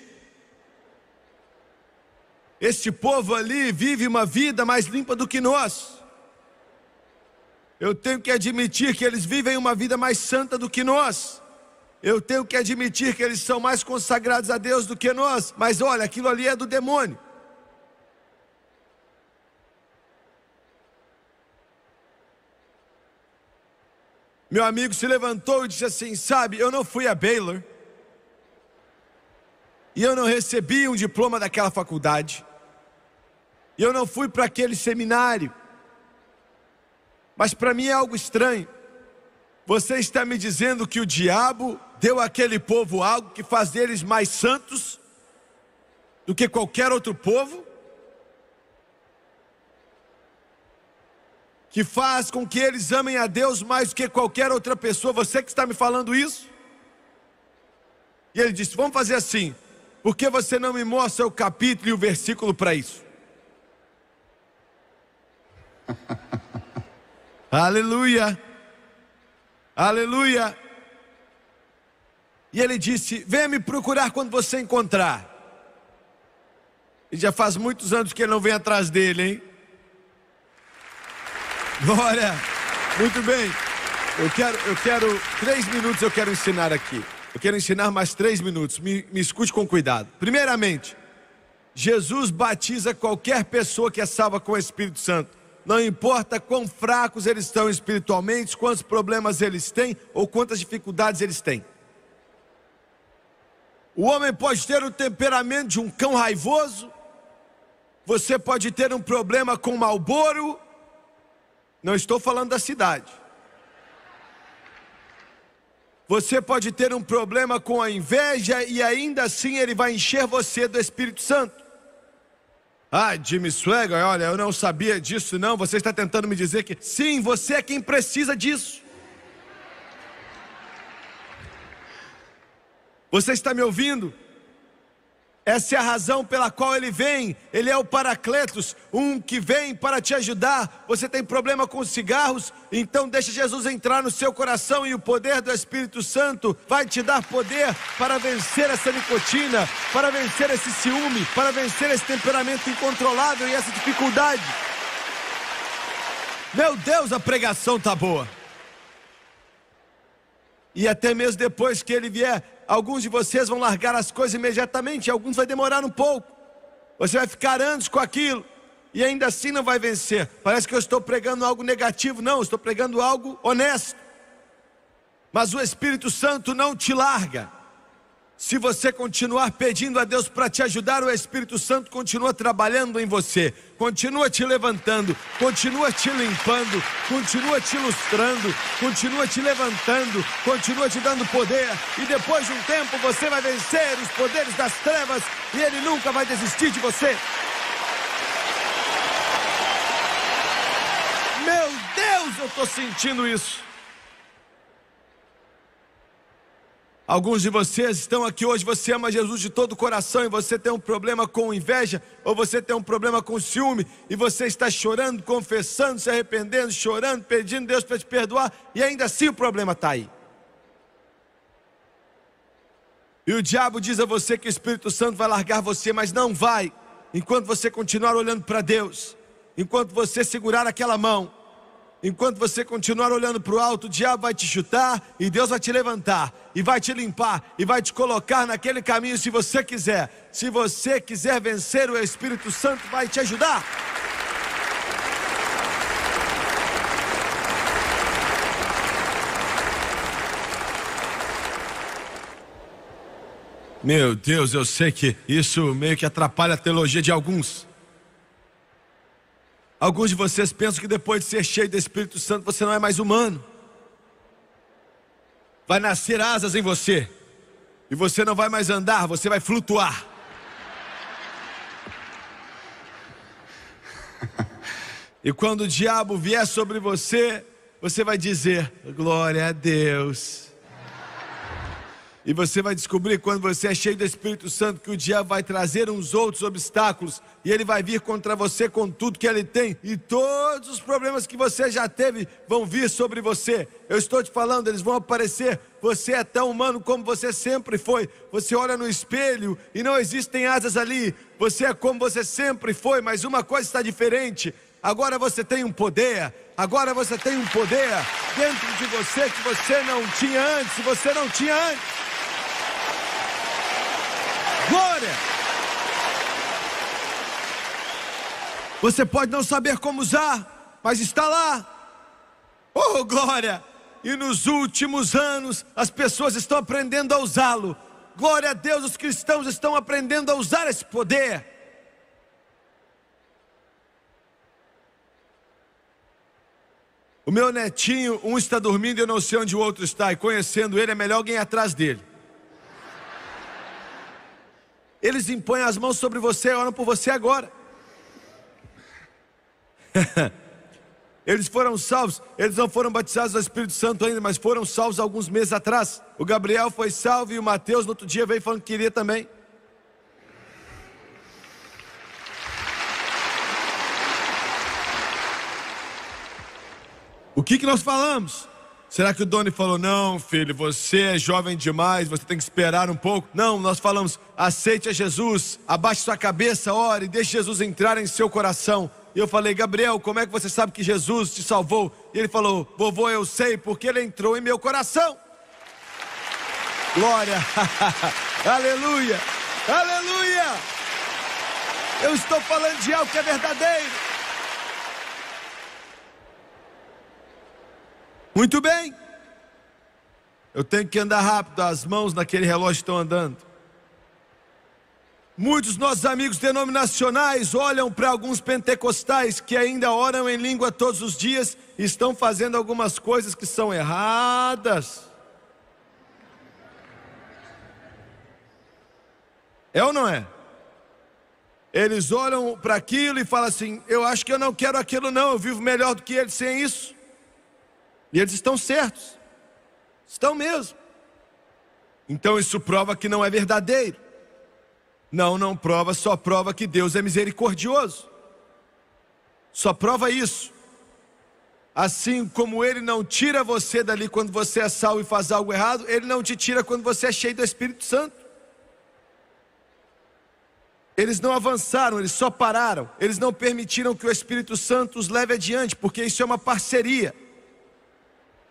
este povo ali vive uma vida mais limpa do que nós. Eu tenho que admitir que eles vivem uma vida mais santa do que nós. Eu tenho que admitir que eles são mais consagrados a Deus do que nós. Mas olha, aquilo ali é do demônio. Meu amigo se levantou e disse assim: sabe, eu não fui a Baylor e eu não recebi um diploma daquela faculdade, e eu não fui para aquele seminário, mas para mim é algo estranho. Você está me dizendo que o diabo deu àquele povo algo que faz deles mais santos do que qualquer outro povo? Que faz com que eles amem a Deus mais do que qualquer outra pessoa? Você que está me falando isso? E ele disse: vamos fazer assim, por que você não me mostra o capítulo e o versículo para isso? Aleluia, aleluia. E ele disse: venha me procurar quando você encontrar. E já faz muitos anos que ele não vem atrás dele, hein? Glória! Muito bem. Eu quero 3 minutos eu quero ensinar aqui. Eu quero ensinar mais 3 minutos. Me escute com cuidado. Primeiramente, Jesus batiza qualquer pessoa que é salva com o Espírito Santo. Não importa quão fracos eles estão espiritualmente, quantos problemas eles têm ou quantas dificuldades eles têm. O homem pode ter o temperamento de um cão raivoso. Você pode ter um problema com Marlboro. Não estou falando da cidade. Você pode ter um problema com a inveja e ainda assim ele vai encher você do Espírito Santo. Ah, Jimmy Swaggart, olha, eu não sabia disso não. Você está tentando me dizer que sim, você é quem precisa disso. Você está me ouvindo? Essa é a razão pela qual ele vem. Ele é o Paracletos, um que vem para te ajudar. Você tem problema com os cigarros? Então deixa Jesus entrar no seu coração e o poder do Espírito Santo vai te dar poder para vencer essa nicotina, para vencer esse ciúme, para vencer esse temperamento incontrolável e essa dificuldade. Meu Deus, a pregação está boa. E até mesmo depois que ele vier, alguns de vocês vão largar as coisas imediatamente, alguns vai demorar um pouco. Você vai ficar anos com aquilo e ainda assim não vai vencer. Parece que eu estou pregando algo negativo. Não, eu estou pregando algo honesto. Mas o Espírito Santo não te larga. Se você continuar pedindo a Deus para te ajudar, o Espírito Santo continua trabalhando em você, continua te levantando, continua te limpando, continua te ilustrando, continua te levantando, continua te dando poder. E depois de um tempo você vai vencer os poderes das trevas e Ele nunca vai desistir de você. Meu Deus, eu estou sentindo isso. Alguns de vocês estão aqui hoje, você ama Jesus de todo o coração e você tem um problema com inveja, ou você tem um problema com ciúme, e você está chorando, confessando, se arrependendo, chorando, pedindo Deus para te perdoar, e ainda assim o problema está aí. E o diabo diz a você que o Espírito Santo vai largar você, mas não vai, enquanto você continuar olhando para Deus, enquanto você segurar aquela mão. Enquanto você continuar olhando para o alto, o diabo vai te chutar e Deus vai te levantar e vai te limpar e vai te colocar naquele caminho se você quiser. Se você quiser vencer, o Espírito Santo vai te ajudar. Meu Deus, eu sei que isso meio que atrapalha a teologia de alguns. Alguns de vocês pensam que depois de ser cheio do Espírito Santo você não é mais humano. Vai nascer asas em você e você não vai mais andar, você vai flutuar. E quando o diabo vier sobre você, você vai dizer: glória a Deus. E você vai descobrir, quando você é cheio do Espírito Santo, que o diabo vai trazer uns outros obstáculos e ele vai vir contra você com tudo que ele tem, e todos os problemas que você já teve vão vir sobre você. Eu estou te falando, eles vão aparecer. Você é tão humano como você sempre foi. Você olha no espelho e não existem asas ali. Você é como você sempre foi, mas uma coisa está diferente. Agora você tem um poder. Agora você tem um poder dentro de você que você não tinha antes. Você não tinha antes. Glória! Você pode não saber como usar, mas está lá. Oh, glória! E nos últimos anos as pessoas estão aprendendo a usá-lo. Glória a Deus, os cristãos estão aprendendo a usar esse poder. O meu netinho, um está dormindo e eu não sei onde o outro está, e conhecendo ele é melhor alguém ir atrás dele. Eles impõem as mãos sobre você e oram por você agora. Eles foram salvos, eles não foram batizados no Espírito Santo ainda, mas foram salvos alguns meses atrás. O Gabriel foi salvo e o Mateus no outro dia veio falando que queria também. O que nós falamos? Será que o Doni falou, não, filho, você é jovem demais, você tem que esperar um pouco? Não, nós falamos, aceite a Jesus, abaixe sua cabeça, ore, deixe Jesus entrar em seu coração. E eu falei, Gabriel, como é que você sabe que Jesus te salvou? E ele falou, vovô, eu sei, porque ele entrou em meu coração. Glória, aleluia, aleluia. Eu estou falando de algo que é verdadeiro. Muito bem. Eu tenho que andar rápido, as mãos naquele relógio estão andando. Muitos dos nossos amigos denominacionais olham para alguns pentecostais que ainda oram em língua todos os dias e estão fazendo algumas coisas que são erradas. É ou não é? Eles olham para aquilo e falam assim, eu acho que eu não quero aquilo não, eu vivo melhor do que eles sem isso. E eles estão certos. Estão mesmo. Então isso prova que não é verdadeiro. Não prova, só prova que Deus é misericordioso. Só prova isso. Assim como Ele não tira você dali quando você é salvo e faz algo errado, Ele não te tira quando você é cheio do Espírito Santo. Eles não avançaram, eles só pararam. Eles não permitiram que o Espírito Santo os leve adiante, porque isso é uma parceria.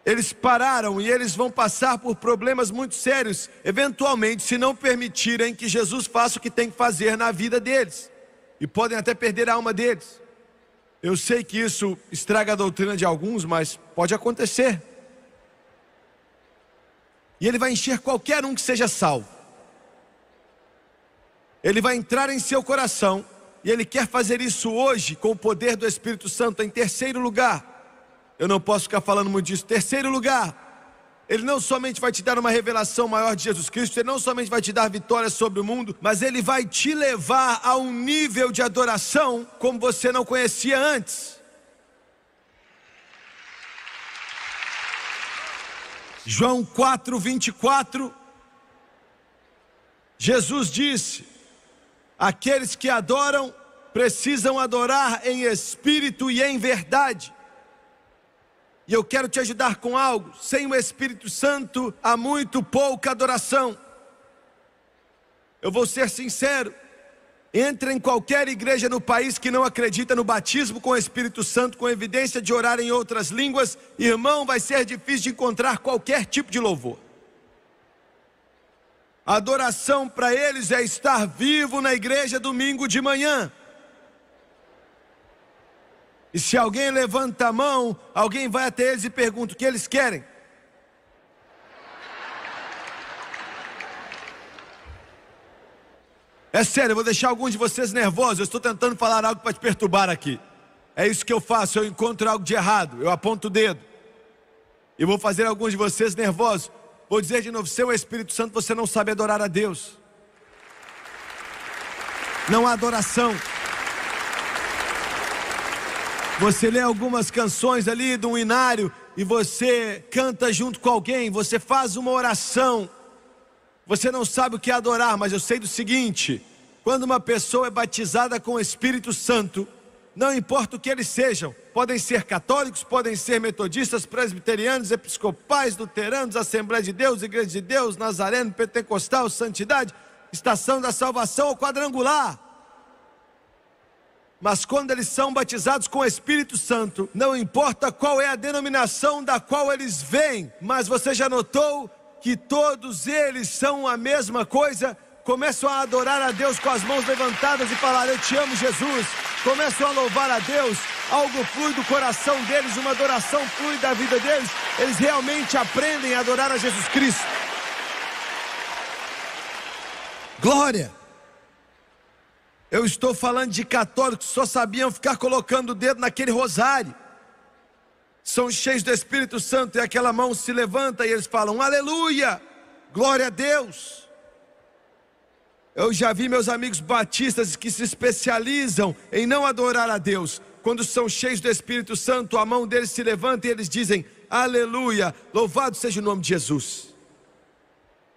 Eles pararam e eles vão passar por problemas muito sérios, eventualmente, se não permitirem que Jesus faça o que tem que fazer na vida deles. E podem até perder a alma deles. Eu sei que isso estraga a doutrina de alguns, mas pode acontecer. E Ele vai encher qualquer um que seja salvo. Ele vai entrar em seu coração, e Ele quer fazer isso hoje com o poder do Espírito Santo. Em terceiro lugar, eu não posso ficar falando muito disso. Terceiro lugar, Ele não somente vai te dar uma revelação maior de Jesus Cristo, Ele não somente vai te dar vitória sobre o mundo, mas Ele vai te levar a um nível de adoração como você não conhecia antes. João 4:24, Jesus disse, aqueles que adoram precisam adorar em espírito e em verdade. E eu quero te ajudar com algo. Sem o Espírito Santo há muito pouca adoração. Eu vou ser sincero. Entra em qualquer igreja no país que não acredita no batismo com o Espírito Santo, com evidência de orar em outras línguas, irmão, vai ser difícil de encontrar qualquer tipo de louvor. A adoração para eles é estar vivo na igreja domingo de manhã. E se alguém levanta a mão, alguém vai até eles e pergunta o que eles querem. É sério, eu vou deixar alguns de vocês nervosos. Eu estou tentando falar algo para te perturbar aqui. É isso que eu faço, eu encontro algo de errado, eu aponto o dedo. E vou fazer alguns de vocês nervosos. Vou dizer de novo, sem o Espírito Santo você não sabe adorar a Deus. Não há adoração. Você lê algumas canções ali de um hinário e você canta junto com alguém, você faz uma oração. Você não sabe o que é adorar, mas eu sei do seguinte, quando uma pessoa é batizada com o Espírito Santo, não importa o que eles sejam, podem ser católicos, podem ser metodistas, presbiterianos, episcopais, luteranos, Assembleia de Deus, Igreja de Deus, Nazareno, Pentecostal, Santidade, Estação da Salvação ou Quadrangular. Mas quando eles são batizados com o Espírito Santo, não importa qual é a denominação da qual eles vêm, mas você já notou que todos eles são a mesma coisa? Começam a adorar a Deus com as mãos levantadas e falar, eu te amo, Jesus. Começam a louvar a Deus, algo flui do coração deles, uma adoração flui da vida deles. Eles realmente aprendem a adorar a Jesus Cristo. Glória! Eu estou falando de católicos que só sabiam ficar colocando o dedo naquele rosário. São cheios do Espírito Santo e aquela mão se levanta e eles falam, aleluia, glória a Deus. Eu já vi meus amigos batistas que se especializam em não adorar a Deus. Quando são cheios do Espírito Santo, a mão deles se levanta e eles dizem, aleluia, louvado seja o nome de Jesus.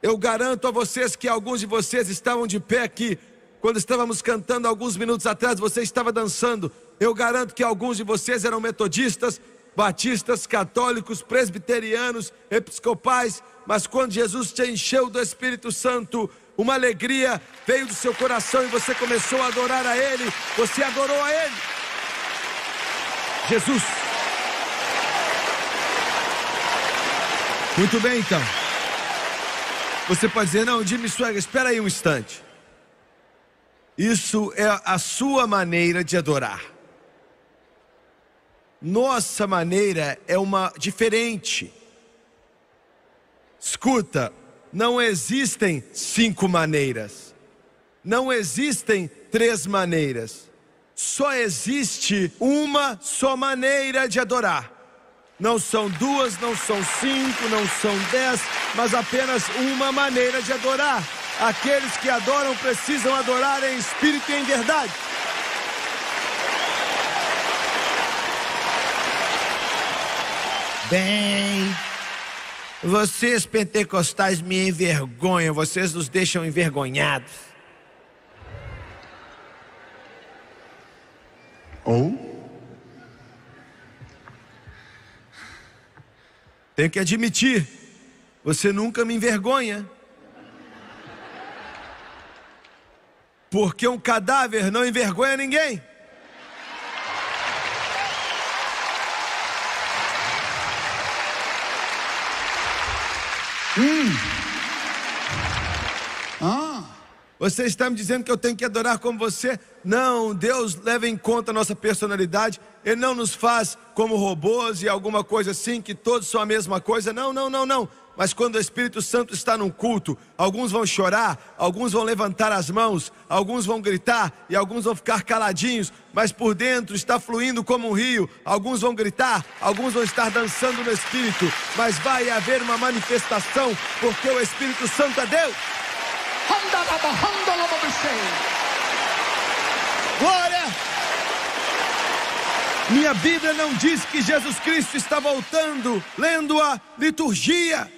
Eu garanto a vocês que alguns de vocês estavam de pé aqui, quando estávamos cantando alguns minutos atrás, você estava dançando. Eu garanto que alguns de vocês eram metodistas, batistas, católicos, presbiterianos, episcopais, mas quando Jesus te encheu do Espírito Santo, uma alegria veio do seu coração e você começou a adorar a Ele, você adorou a Ele. Jesus. Muito bem, então. Você pode dizer, não, Jimmy Swaggart, espera aí um instante. Isso é a sua maneira de adorar. Nossa maneira é uma diferente. Escuta, não existem 5 maneiras. Não existem 3 maneiras. Só existe uma só maneira de adorar. Não são 2, não são 5, não são 10, mas apenas uma maneira de adorar. Aqueles que adoram precisam adorar em espírito e em verdade. Bem, vocês pentecostais me envergonham, vocês nos deixam envergonhados. Tenho que admitir, você nunca me envergonha. Porque um cadáver não envergonha ninguém. Você está me dizendo que eu tenho que adorar como você? Não, Deus leva em conta a nossa personalidade. Ele não nos faz como robôs e alguma coisa assim, que todos são a mesma coisa. Não, não, não, não. Mas quando o Espírito Santo está num culto, alguns vão chorar, alguns vão levantar as mãos, alguns vão gritar e alguns vão ficar caladinhos, mas por dentro está fluindo como um rio. Alguns vão gritar, alguns vão estar dançando no Espírito, mas vai haver uma manifestação, porque o Espírito Santo é Deus. Glória! Minha Bíblia não diz que Jesus Cristo está voltando, lendo a liturgia.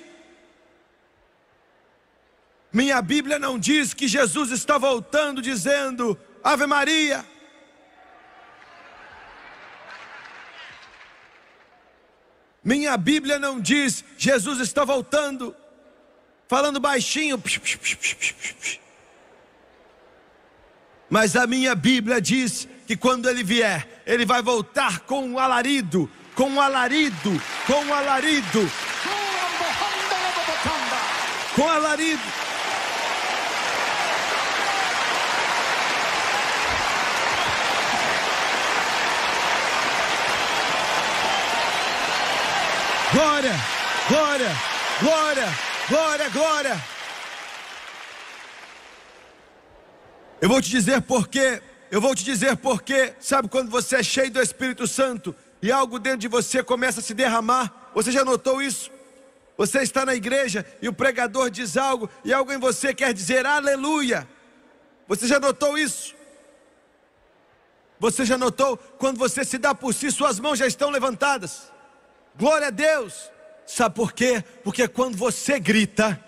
Minha Bíblia não diz que Jesus está voltando dizendo Ave Maria. Minha Bíblia não diz Jesus está voltando falando baixinho. Mas a minha Bíblia diz que quando Ele vier, Ele vai voltar com um alarido, com um alarido, com um alarido, com alarido. Glória, glória, glória, glória, glória. Eu vou te dizer por quê. Eu vou te dizer por quê. Sabe quando você é cheio do Espírito Santo e algo dentro de você começa a se derramar? Você já notou isso? Você está na igreja e o pregador diz algo e algo em você quer dizer aleluia. Você já notou isso? Você já notou quando você se dá por si, suas mãos já estão levantadas? Glória a Deus. Sabe por quê? Porque quando você grita,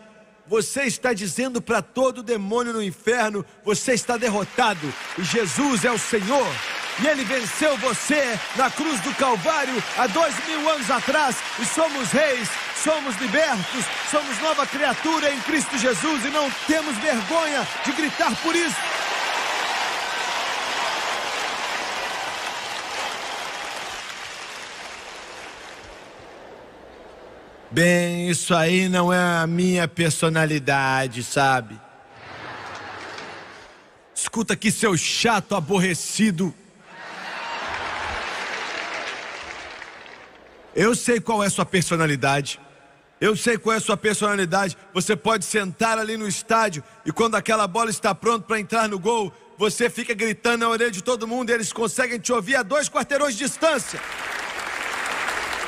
você está dizendo para todo demônio no inferno, você está derrotado e Jesus é o Senhor. E Ele venceu você na cruz do Calvário há 2000 anos atrás. E somos reis, somos libertos, somos nova criatura em Cristo Jesus. E não temos vergonha de gritar por isso. Bem, isso aí não é a minha personalidade, sabe? Escuta aqui, seu chato aborrecido. Eu sei qual é a sua personalidade. Eu sei qual é a sua personalidade. Você pode sentar ali no estádio e quando aquela bola está pronta para entrar no gol, você fica gritando na orelha de todo mundo e eles conseguem te ouvir a 2 quarteirões de distância.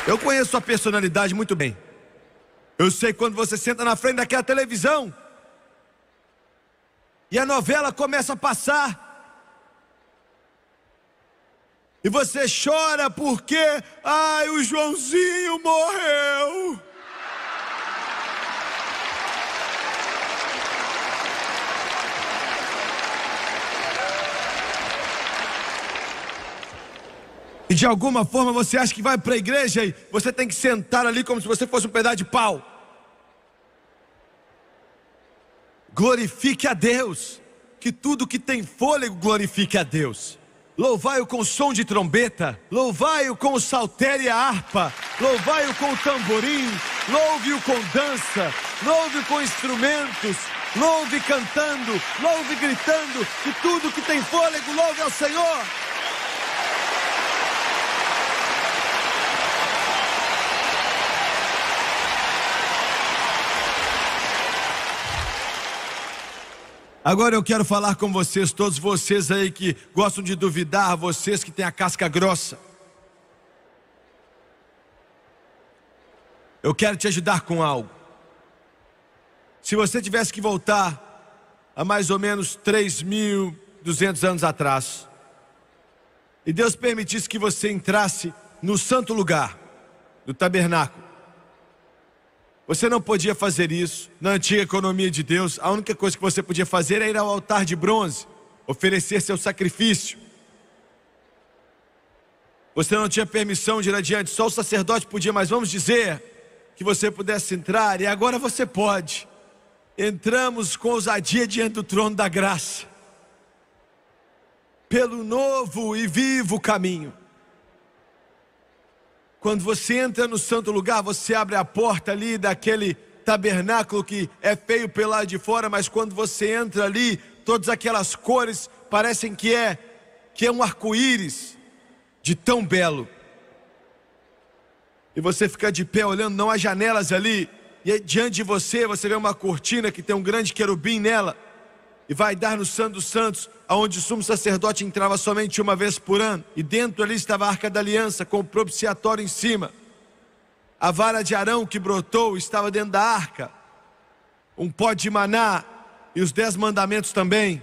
Eu conheço sua personalidade muito bem. Eu sei quando você senta na frente daquela televisão e a novela começa a passar e você chora porque, ai, o Joãozinho morreu. E de alguma forma você acha que vai para a igreja e você tem que sentar ali como se você fosse um pedaço de pau. Glorifique a Deus, que tudo que tem fôlego glorifique a Deus. Louvai-o com som de trombeta, louvai-o com o saltério e a harpa, louvai-o com o tamborim, louve-o com dança, louve-o com instrumentos, louve cantando, louve gritando, que tudo que tem fôlego louve ao Senhor. Agora eu quero falar com vocês, todos vocês aí que gostam de duvidar, vocês que têm a casca grossa. Eu quero te ajudar com algo. Se você tivesse que voltar a mais ou menos 3.200 anos atrás, e Deus permitisse que você entrasse no santo lugar, no tabernáculo, você não podia fazer isso na antiga economia de Deus. A única coisa que você podia fazer era ir ao altar de bronze, oferecer seu sacrifício. Você não tinha permissão de ir adiante, só o sacerdote podia, mas vamos dizer que você pudesse entrar, e agora você pode. Entramos com ousadia diante do trono da graça, pelo novo e vivo caminho. Quando você entra no santo lugar, você abre a porta ali daquele tabernáculo que é feio pelo lado de fora, mas quando você entra ali, todas aquelas cores parecem que é um arco-íris de tão belo. E você fica de pé olhando, não há janelas ali, e aí, diante de você vê uma cortina que tem um grande querubim nela, e vai dar no Santo dos Santos, aonde o sumo sacerdote entrava somente uma vez por ano, e dentro ali estava a Arca da Aliança, com o propiciatório em cima. A vara de Arão que brotou estava dentro da arca, um pó de maná, e os 10 mandamentos também.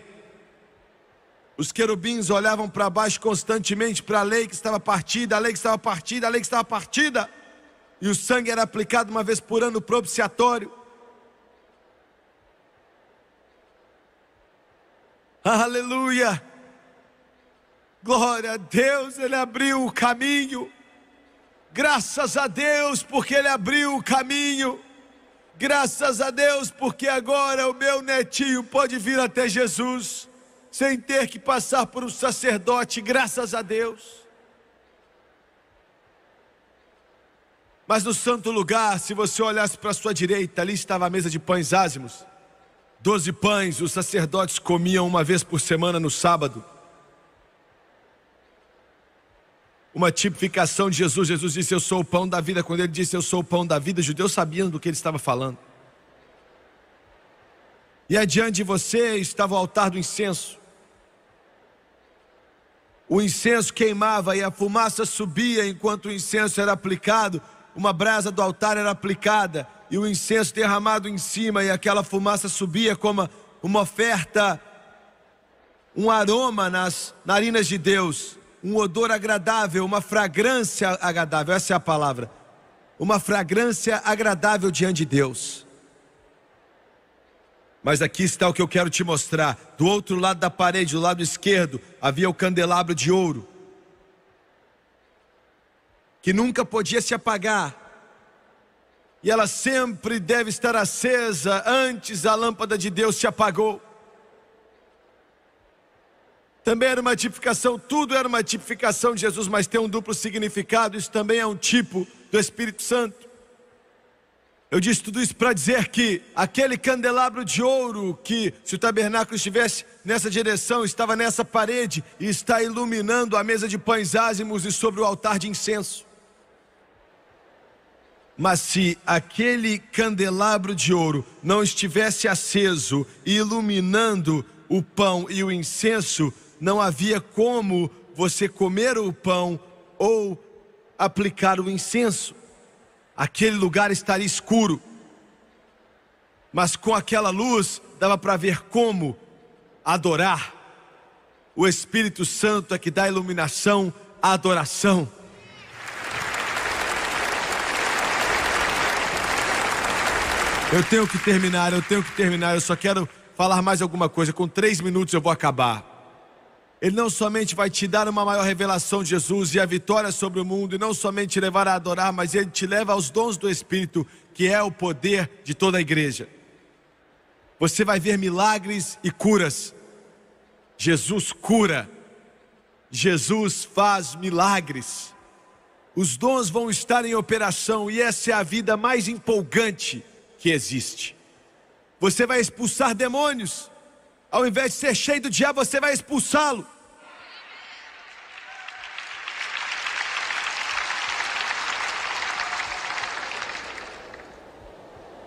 Os querubins olhavam para baixo constantemente para a lei que estava partida, a lei que estava partida, a lei que estava partida, e o sangue era aplicado uma vez por ano no propiciatório. Aleluia, glória a Deus, Ele abriu o caminho, graças a Deus porque Ele abriu o caminho, graças a Deus porque agora o meu netinho pode vir até Jesus, sem ter que passar por um sacerdote, graças a Deus. Mas no santo lugar, se você olhasse para a sua direita, ali estava a mesa de pães ázimos. 12 pães os sacerdotes comiam uma vez por semana no sábado. Uma tipificação de Jesus. Jesus disse: eu sou o pão da vida. Quando ele disse eu sou o pão da vida, os judeus sabiam do que ele estava falando. E adiante de você estava o altar do incenso. O incenso queimava e a fumaça subia enquanto o incenso era aplicado. Uma brasa do altar era aplicada e o incenso derramado em cima, e aquela fumaça subia como uma oferta, um aroma nas narinas de Deus, um odor agradável, uma fragrância agradável, essa é a palavra, uma fragrância agradável diante de Deus. Mas aqui está o que eu quero te mostrar. Do outro lado da parede, do lado esquerdo, havia o candelabro de ouro, que nunca podia se apagar, e ela sempre deve estar acesa antes a lâmpada de Deus se apagou. Também era uma tipificação, tudo era uma tipificação de Jesus, mas tem um duplo significado. Isso também é um tipo do Espírito Santo. Eu disse tudo isso para dizer que aquele candelabro de ouro, que se o tabernáculo estivesse nessa direção, estava nessa parede e está iluminando a mesa de pães ázimos e sobre o altar de incenso. Mas se aquele candelabro de ouro não estivesse aceso e iluminando o pão e o incenso, não havia como você comer o pão ou aplicar o incenso. Aquele lugar estaria escuro, mas com aquela luz dava para ver como adorar. O Espírito Santo é que dá iluminação à adoração. Eu tenho que terminar, eu só quero falar mais alguma coisa. Com 3 minutos eu vou acabar. Ele não somente vai te dar uma maior revelação de Jesus e a vitória sobre o mundo, e não somente te levar a adorar, mas Ele te leva aos dons do Espírito, que é o poder de toda a igreja. Você vai ver milagres e curas. Jesus cura. Jesus faz milagres. Os dons vão estar em operação e essa é a vida mais empolgante que existe. Você vai expulsar demônios. Ao invés de ser cheio do diabo, você vai expulsá-lo.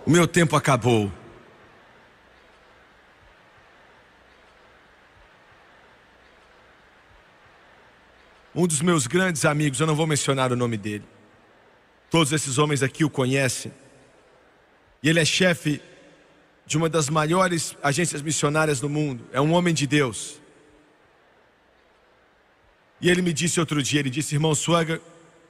O meu tempo acabou. Um dos meus grandes amigos, eu não vou mencionar o nome dele. Todos esses homens aqui o conhecem. E ele é chefe de uma das maiores agências missionárias do mundo. É um homem de Deus. E ele me disse outro dia, ele disse: irmão Swagger,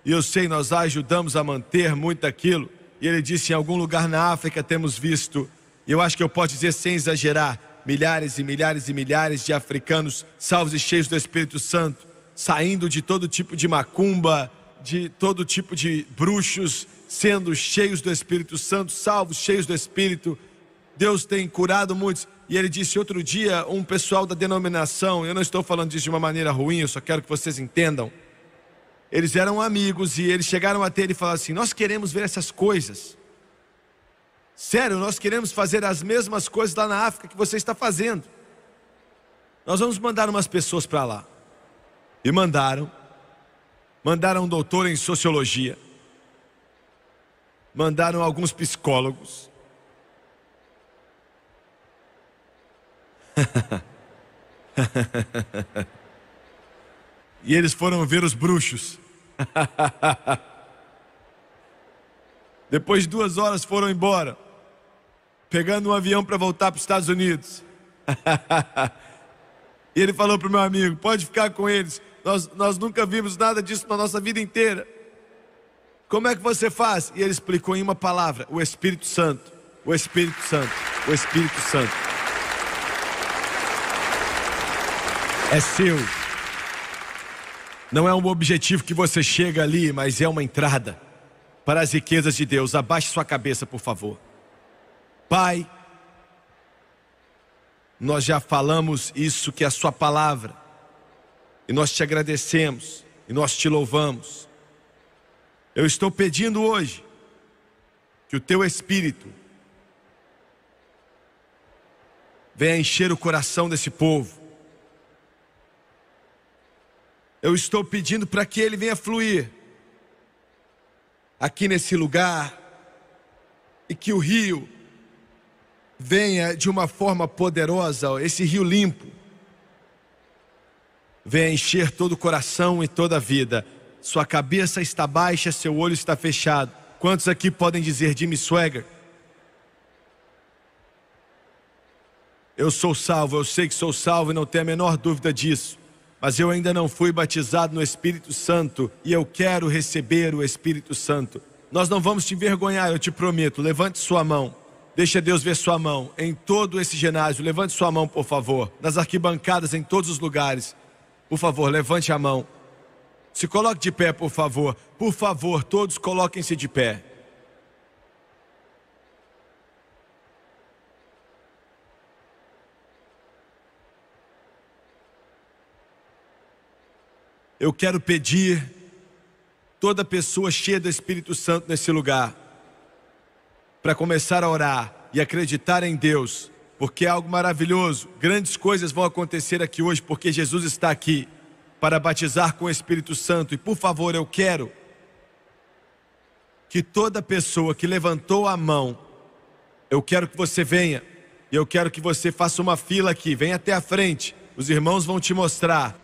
e eu sei, nós ajudamos a manter muito daquilo. E ele disse: em algum lugar na África temos visto, e eu acho que eu posso dizer sem exagerar, milhares e milhares e milhares de africanos salvos e cheios do Espírito Santo, saindo de todo tipo de macumba, de todo tipo de bruxos, sendo cheios do Espírito Santo, salvos, cheios do Espírito. Deus tem curado muitos. E ele disse outro dia, um pessoal da denominação, eu não estou falando disso de uma maneira ruim, eu só quero que vocês entendam. Eles eram amigos e eles chegaram até ele e falaram assim: nós queremos ver essas coisas. Sério, nós queremos fazer as mesmas coisas lá na África que você está fazendo. Nós vamos mandar umas pessoas para lá. E mandaram um doutor em sociologia, mandaram alguns psicólogos, e eles foram ver os bruxos. Depois de 2 horas foram embora, pegando um avião para voltar para os Estados Unidos. E ele falou para o meu amigo: pode ficar com eles, nós nunca vimos nada disso na nossa vida inteira. Como é que você faz? E ele explicou em uma palavra: o Espírito Santo, o Espírito Santo, o Espírito Santo. É seu. Não é um objetivo que você chega ali, mas é uma entrada para as riquezas de Deus. Abaixe sua cabeça, por favor. Pai, nós já falamos isso que é a sua palavra, e nós te agradecemos, e nós te louvamos. Eu estou pedindo hoje que o teu Espírito venha encher o coração desse povo. Eu estou pedindo para que ele venha fluir aqui nesse lugar, e que o rio venha de uma forma poderosa, esse rio limpo, venha encher todo o coração e toda a vida. Sua cabeça está baixa, seu olho está fechado. Quantos aqui podem dizer: Jimmy Swagger, eu sou salvo, eu sei que sou salvo e não tenho a menor dúvida disso, mas eu ainda não fui batizado no Espírito Santo e eu quero receber o Espírito Santo. Nós não vamos te envergonhar, eu te prometo. Levante sua mão, deixa Deus ver sua mão em todo esse ginásio. Levante sua mão, por favor, nas arquibancadas, em todos os lugares. Por favor, levante a mão. Se coloque de pé, por favor. Por favor, todos coloquem-se de pé. Eu quero pedir toda pessoa cheia do Espírito Santo nesse lugar para começar a orar e acreditar em Deus, porque é algo maravilhoso. Grandes coisas vão acontecer aqui hoje, porque Jesus está aqui para batizar com o Espírito Santo. E por favor, eu quero que toda pessoa que levantou a mão, eu quero que você venha, e eu quero que você faça uma fila aqui, venha até a frente, os irmãos vão te mostrar.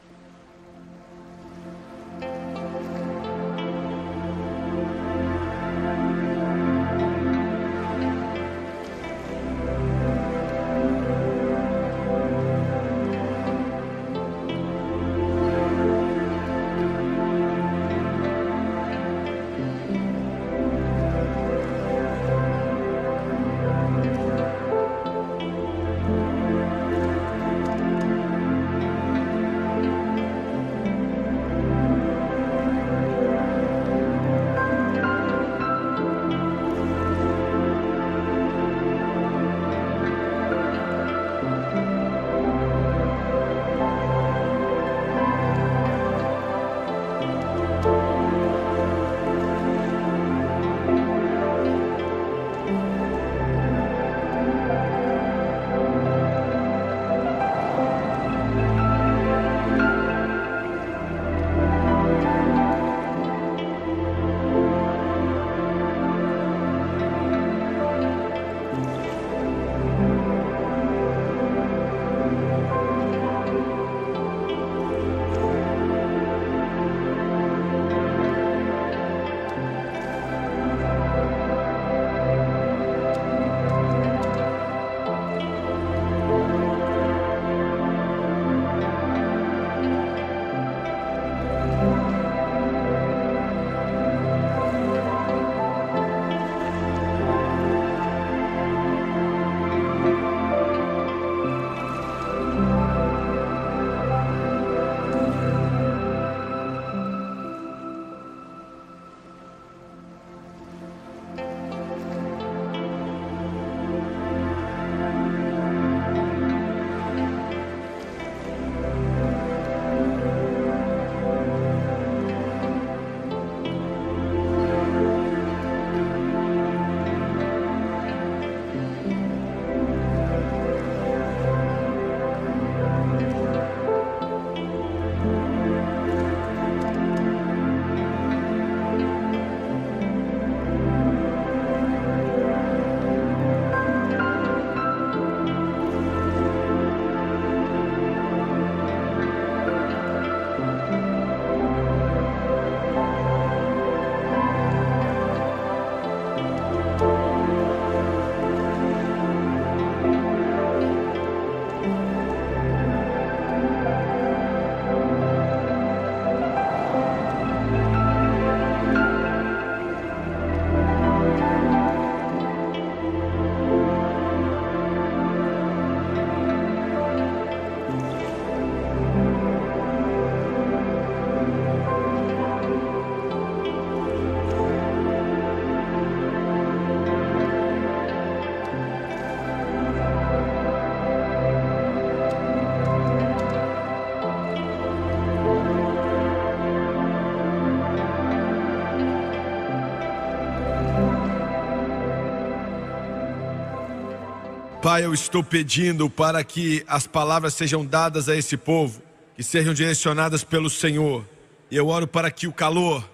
Pai, eu estou pedindo para que as palavras sejam dadas a esse povo, que sejam direcionadas pelo Senhor. E eu oro para que o calor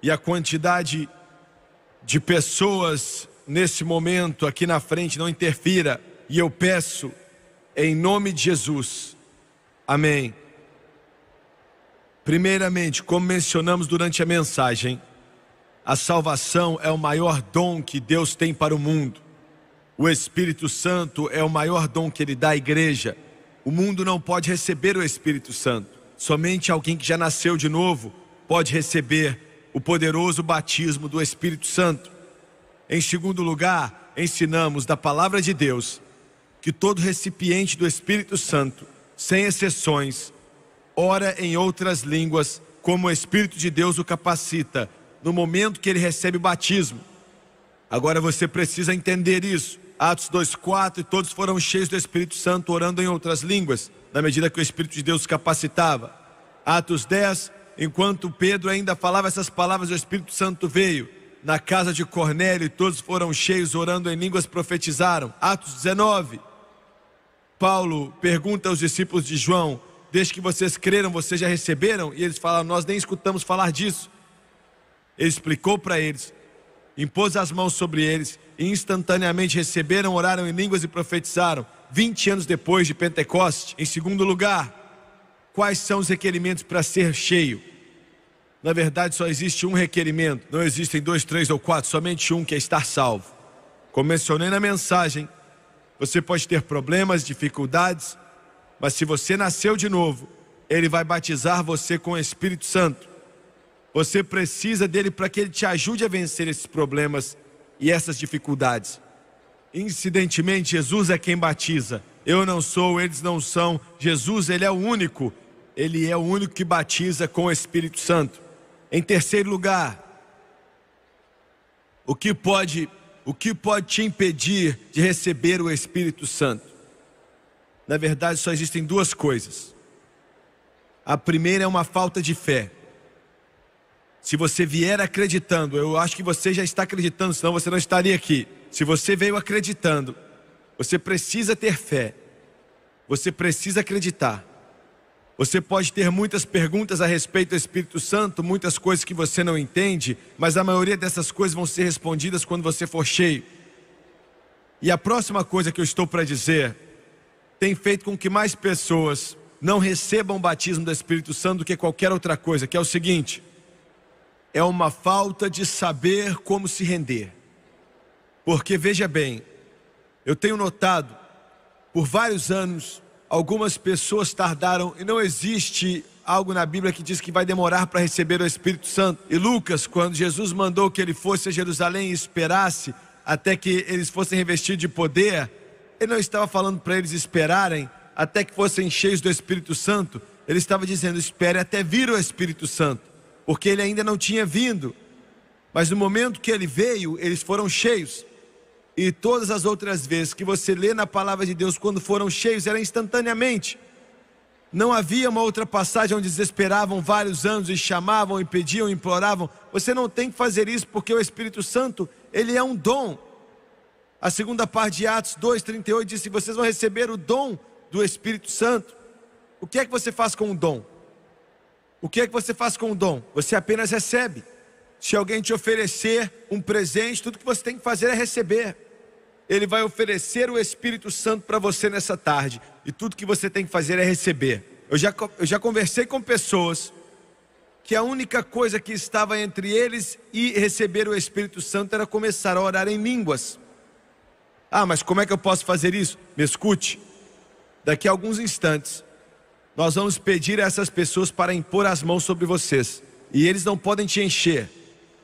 e a quantidade de pessoas nesse momento aqui na frente não interfira. E eu peço em nome de Jesus. Amém. Primeiramente, como mencionamos durante a mensagem, a salvação é o maior dom que Deus tem para o mundo. O Espírito Santo é o maior dom que Ele dá à igreja. O mundo não pode receber o Espírito Santo. Somente alguém que já nasceu de novo pode receber o poderoso batismo do Espírito Santo. Em segundo lugar, ensinamos da palavra de Deus que todo recipiente do Espírito Santo, sem exceções, ora em outras línguas, como o Espírito de Deus o capacita, no momento que ele recebe o batismo. Agora você precisa entender isso. Atos 2:4, e todos foram cheios do Espírito Santo, orando em outras línguas, na medida que o Espírito de Deus os capacitava. Atos 10, enquanto Pedro ainda falava essas palavras, o Espírito Santo veio na casa de Cornélio, e todos foram cheios, orando em línguas, profetizaram. Atos 19, Paulo pergunta aos discípulos de João: desde que vocês creram, vocês já receberam? E eles falam: nós nem escutamos falar disso. Ele explicou para eles, impôs as mãos sobre eles, e instantaneamente receberam, oraram em línguas e profetizaram. 20 anos depois de Pentecoste. Em segundo lugar, quais são os requerimentos para ser cheio? Na verdade, só existe um requerimento. Não existem 2, 3 ou 4, somente um, que é estar salvo. Como mencionei na mensagem, você pode ter problemas, dificuldades, mas se você nasceu de novo, Ele vai batizar você com o Espírito Santo. Você precisa dele para que Ele te ajude a vencer esses problemas e essas dificuldades. Incidentemente, Jesus é quem batiza. Eu não sou, eles não são. Jesus, Ele é o único. Ele é o único que batiza com o Espírito Santo. Em terceiro lugar, o que pode te impedir de receber o Espírito Santo? Na verdade, só existem duas coisas. A primeira é uma falta de fé. Se você vier acreditando, eu acho que você já está acreditando, senão você não estaria aqui. Se você veio acreditando, você precisa ter fé. Você precisa acreditar. Você pode ter muitas perguntas a respeito do Espírito Santo, muitas coisas que você não entende, mas a maioria dessas coisas vão ser respondidas quando você for cheio. E a próxima coisa que eu estou para dizer tem feito com que mais pessoas não recebam o batismo do Espírito Santo do que qualquer outra coisa, que é o seguinte: é uma falta de saber como se render. Porque veja bem, eu tenho notado, por vários anos, algumas pessoas tardaram, e não existe algo na Bíblia que diz que vai demorar para receber o Espírito Santo. E Lucas, quando Jesus mandou que ele fosse a Jerusalém e esperasse até que eles fossem revestidos de poder, ele não estava falando para eles esperarem até que fossem cheios do Espírito Santo. Ele estava dizendo: espere até vir o Espírito Santo, porque ele ainda não tinha vindo. Mas no momento que ele veio, eles foram cheios. E todas as outras vezes que você lê na palavra de Deus, quando foram cheios, era instantaneamente. Não havia uma outra passagem onde eles esperavam vários anos e chamavam e pediam, imploravam. Você não tem que fazer isso, porque o Espírito Santo, ele é um dom. A segunda parte de Atos 2:38 diz: se vocês vão receber o dom do Espírito Santo. O que é que você faz com o dom? O que é que você faz com o dom? Você apenas recebe. Se alguém te oferecer um presente, tudo que você tem que fazer é receber. Ele vai oferecer o Espírito Santo para você nessa tarde, e tudo que você tem que fazer é receber. Eu já conversei com pessoas que a única coisa que estava entre eles e receber o Espírito Santo era começar a orar em línguas. Ah, mas como é que eu posso fazer isso? Me escute. Daqui a alguns instantes, nós vamos pedir a essas pessoas para impor as mãos sobre vocês. E eles não podem te encher.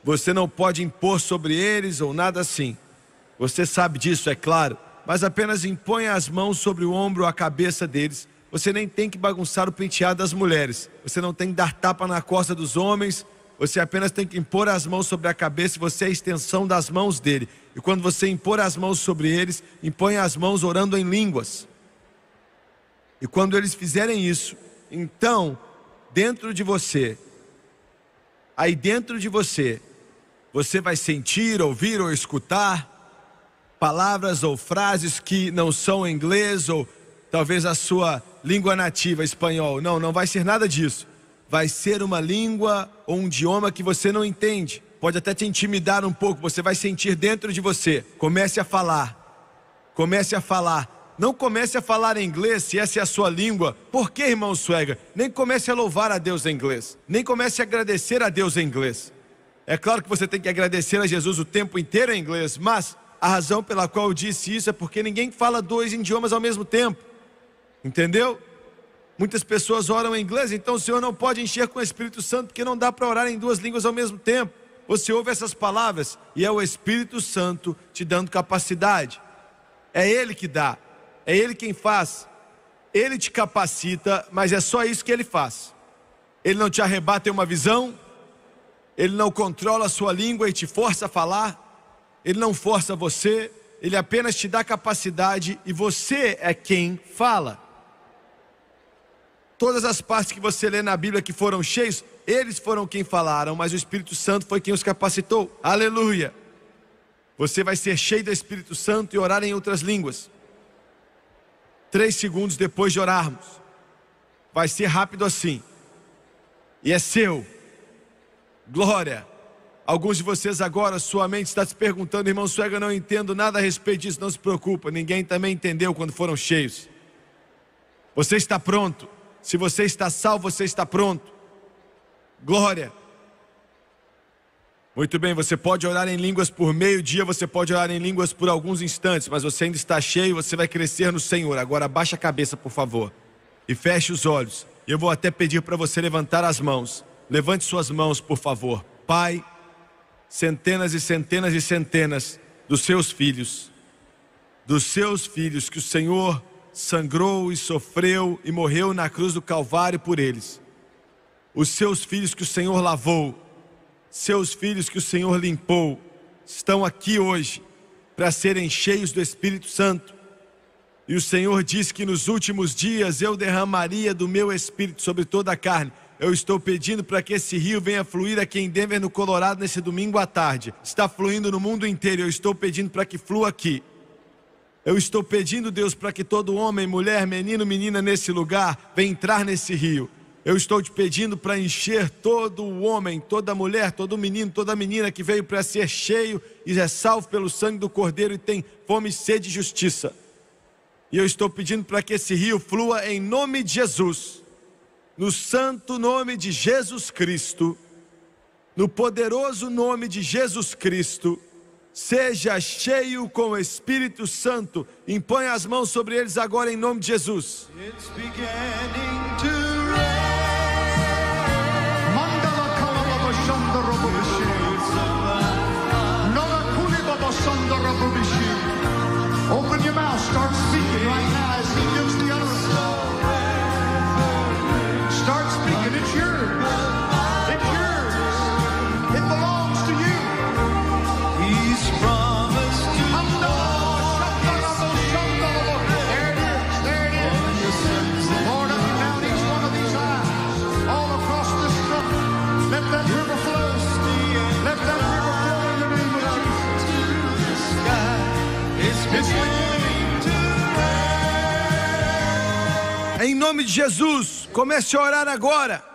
Você não pode impor sobre eles ou nada assim. Você sabe disso, é claro. Mas apenas imponha as mãos sobre o ombro ou a cabeça deles. Você nem tem que bagunçar o penteado das mulheres. Você não tem que dar tapa na costa dos homens. Você apenas tem que impor as mãos sobre a cabeça, e você é a extensão das mãos dele. E quando você impor as mãos sobre eles, imponha as mãos orando em línguas. E quando eles fizerem isso, então, dentro de você, aí dentro de você, você vai sentir, ouvir ou escutar palavras ou frases que não são em inglês ou talvez a sua língua nativa, espanhol. Não, não vai ser nada disso. Vai ser uma língua ou um idioma que você não entende. Pode até te intimidar um pouco, você vai sentir dentro de você. Comece a falar. Comece a falar. Não comece a falar em inglês se essa é a sua língua. Por que, irmão Suega? Nem comece a louvar a Deus em inglês. Nem comece a agradecer a Deus em inglês. É claro que você tem que agradecer a Jesus o tempo inteiro em inglês, mas a razão pela qual eu disse isso é porque ninguém fala 2 idiomas ao mesmo tempo. Entendeu? Muitas pessoas oram em inglês, então o Senhor não pode encher com o Espírito Santo, porque não dá para orar em 2 línguas ao mesmo tempo. Você ouve essas palavras e é o Espírito Santo te dando capacidade. É Ele que dá, é Ele quem faz. Ele te capacita, mas é só isso que Ele faz. Ele não te arrebata em uma visão, Ele não controla a sua língua e te força a falar, Ele não força você, Ele apenas te dá capacidade e você é quem fala. Todas as partes que você lê na Bíblia que foram cheios, eles foram quem falaram, mas o Espírito Santo foi quem os capacitou. Aleluia! Você vai ser cheio do Espírito Santo e orar em outras línguas. 3 segundos depois de orarmos. Vai ser rápido assim. E é seu. Glória! Alguns de vocês agora, sua mente está se perguntando: irmão Suega, eu não entendo nada a respeito disso. Não se preocupa, ninguém também entendeu quando foram cheios. Você está pronto. Se você está salvo, você está pronto. Glória. Muito bem, você pode orar em línguas por meio-dia, você pode orar em línguas por alguns instantes, mas você ainda está cheio, você vai crescer no Senhor. Agora abaixa a cabeça, por favor, e feche os olhos. Eu vou até pedir para você levantar as mãos. Levante suas mãos, por favor. Pai, centenas e centenas e centenas dos seus filhos que o Senhor sangrou e sofreu e morreu na cruz do Calvário por eles. Os seus filhos que o Senhor lavou, seus filhos que o Senhor limpou, estão aqui hoje para serem cheios do Espírito Santo. E o Senhor disse que nos últimos dias eu derramaria do meu Espírito sobre toda a carne. Eu estou pedindo para que esse rio venha fluir aqui em Denver, no Colorado, nesse domingo à tarde. Está fluindo no mundo inteiro, eu estou pedindo para que flua aqui. Eu estou pedindo, Deus, para que todo homem, mulher, menino, menina nesse lugar venha entrar nesse rio. Eu estou te pedindo para encher todo o homem, toda mulher, todo menino, toda menina que veio para ser cheio e é salvo pelo sangue do Cordeiro e tem fome e sede de justiça. E eu estou pedindo para que esse rio flua em nome de Jesus, no santo nome de Jesus Cristo, no poderoso nome de Jesus Cristo. Seja cheio com o Espírito Santo. Impõe as mãos sobre eles agora em nome de Jesus. It's beginning to rain. Mandala kalababa shandarabu bishi. Nola kulibaba shandarabu bishi. Open your mouth, start speaking right now as He gives the utterance. Start speaking, it's yours. It's yours. It belongs to you. He's promised to there it is. Lord, up and down each one of these aisles, all across this truck. Let that river flow. Let that river flow in the name of Jesus. It's beginning to rain. Em nome de Jesus, comece a orar agora.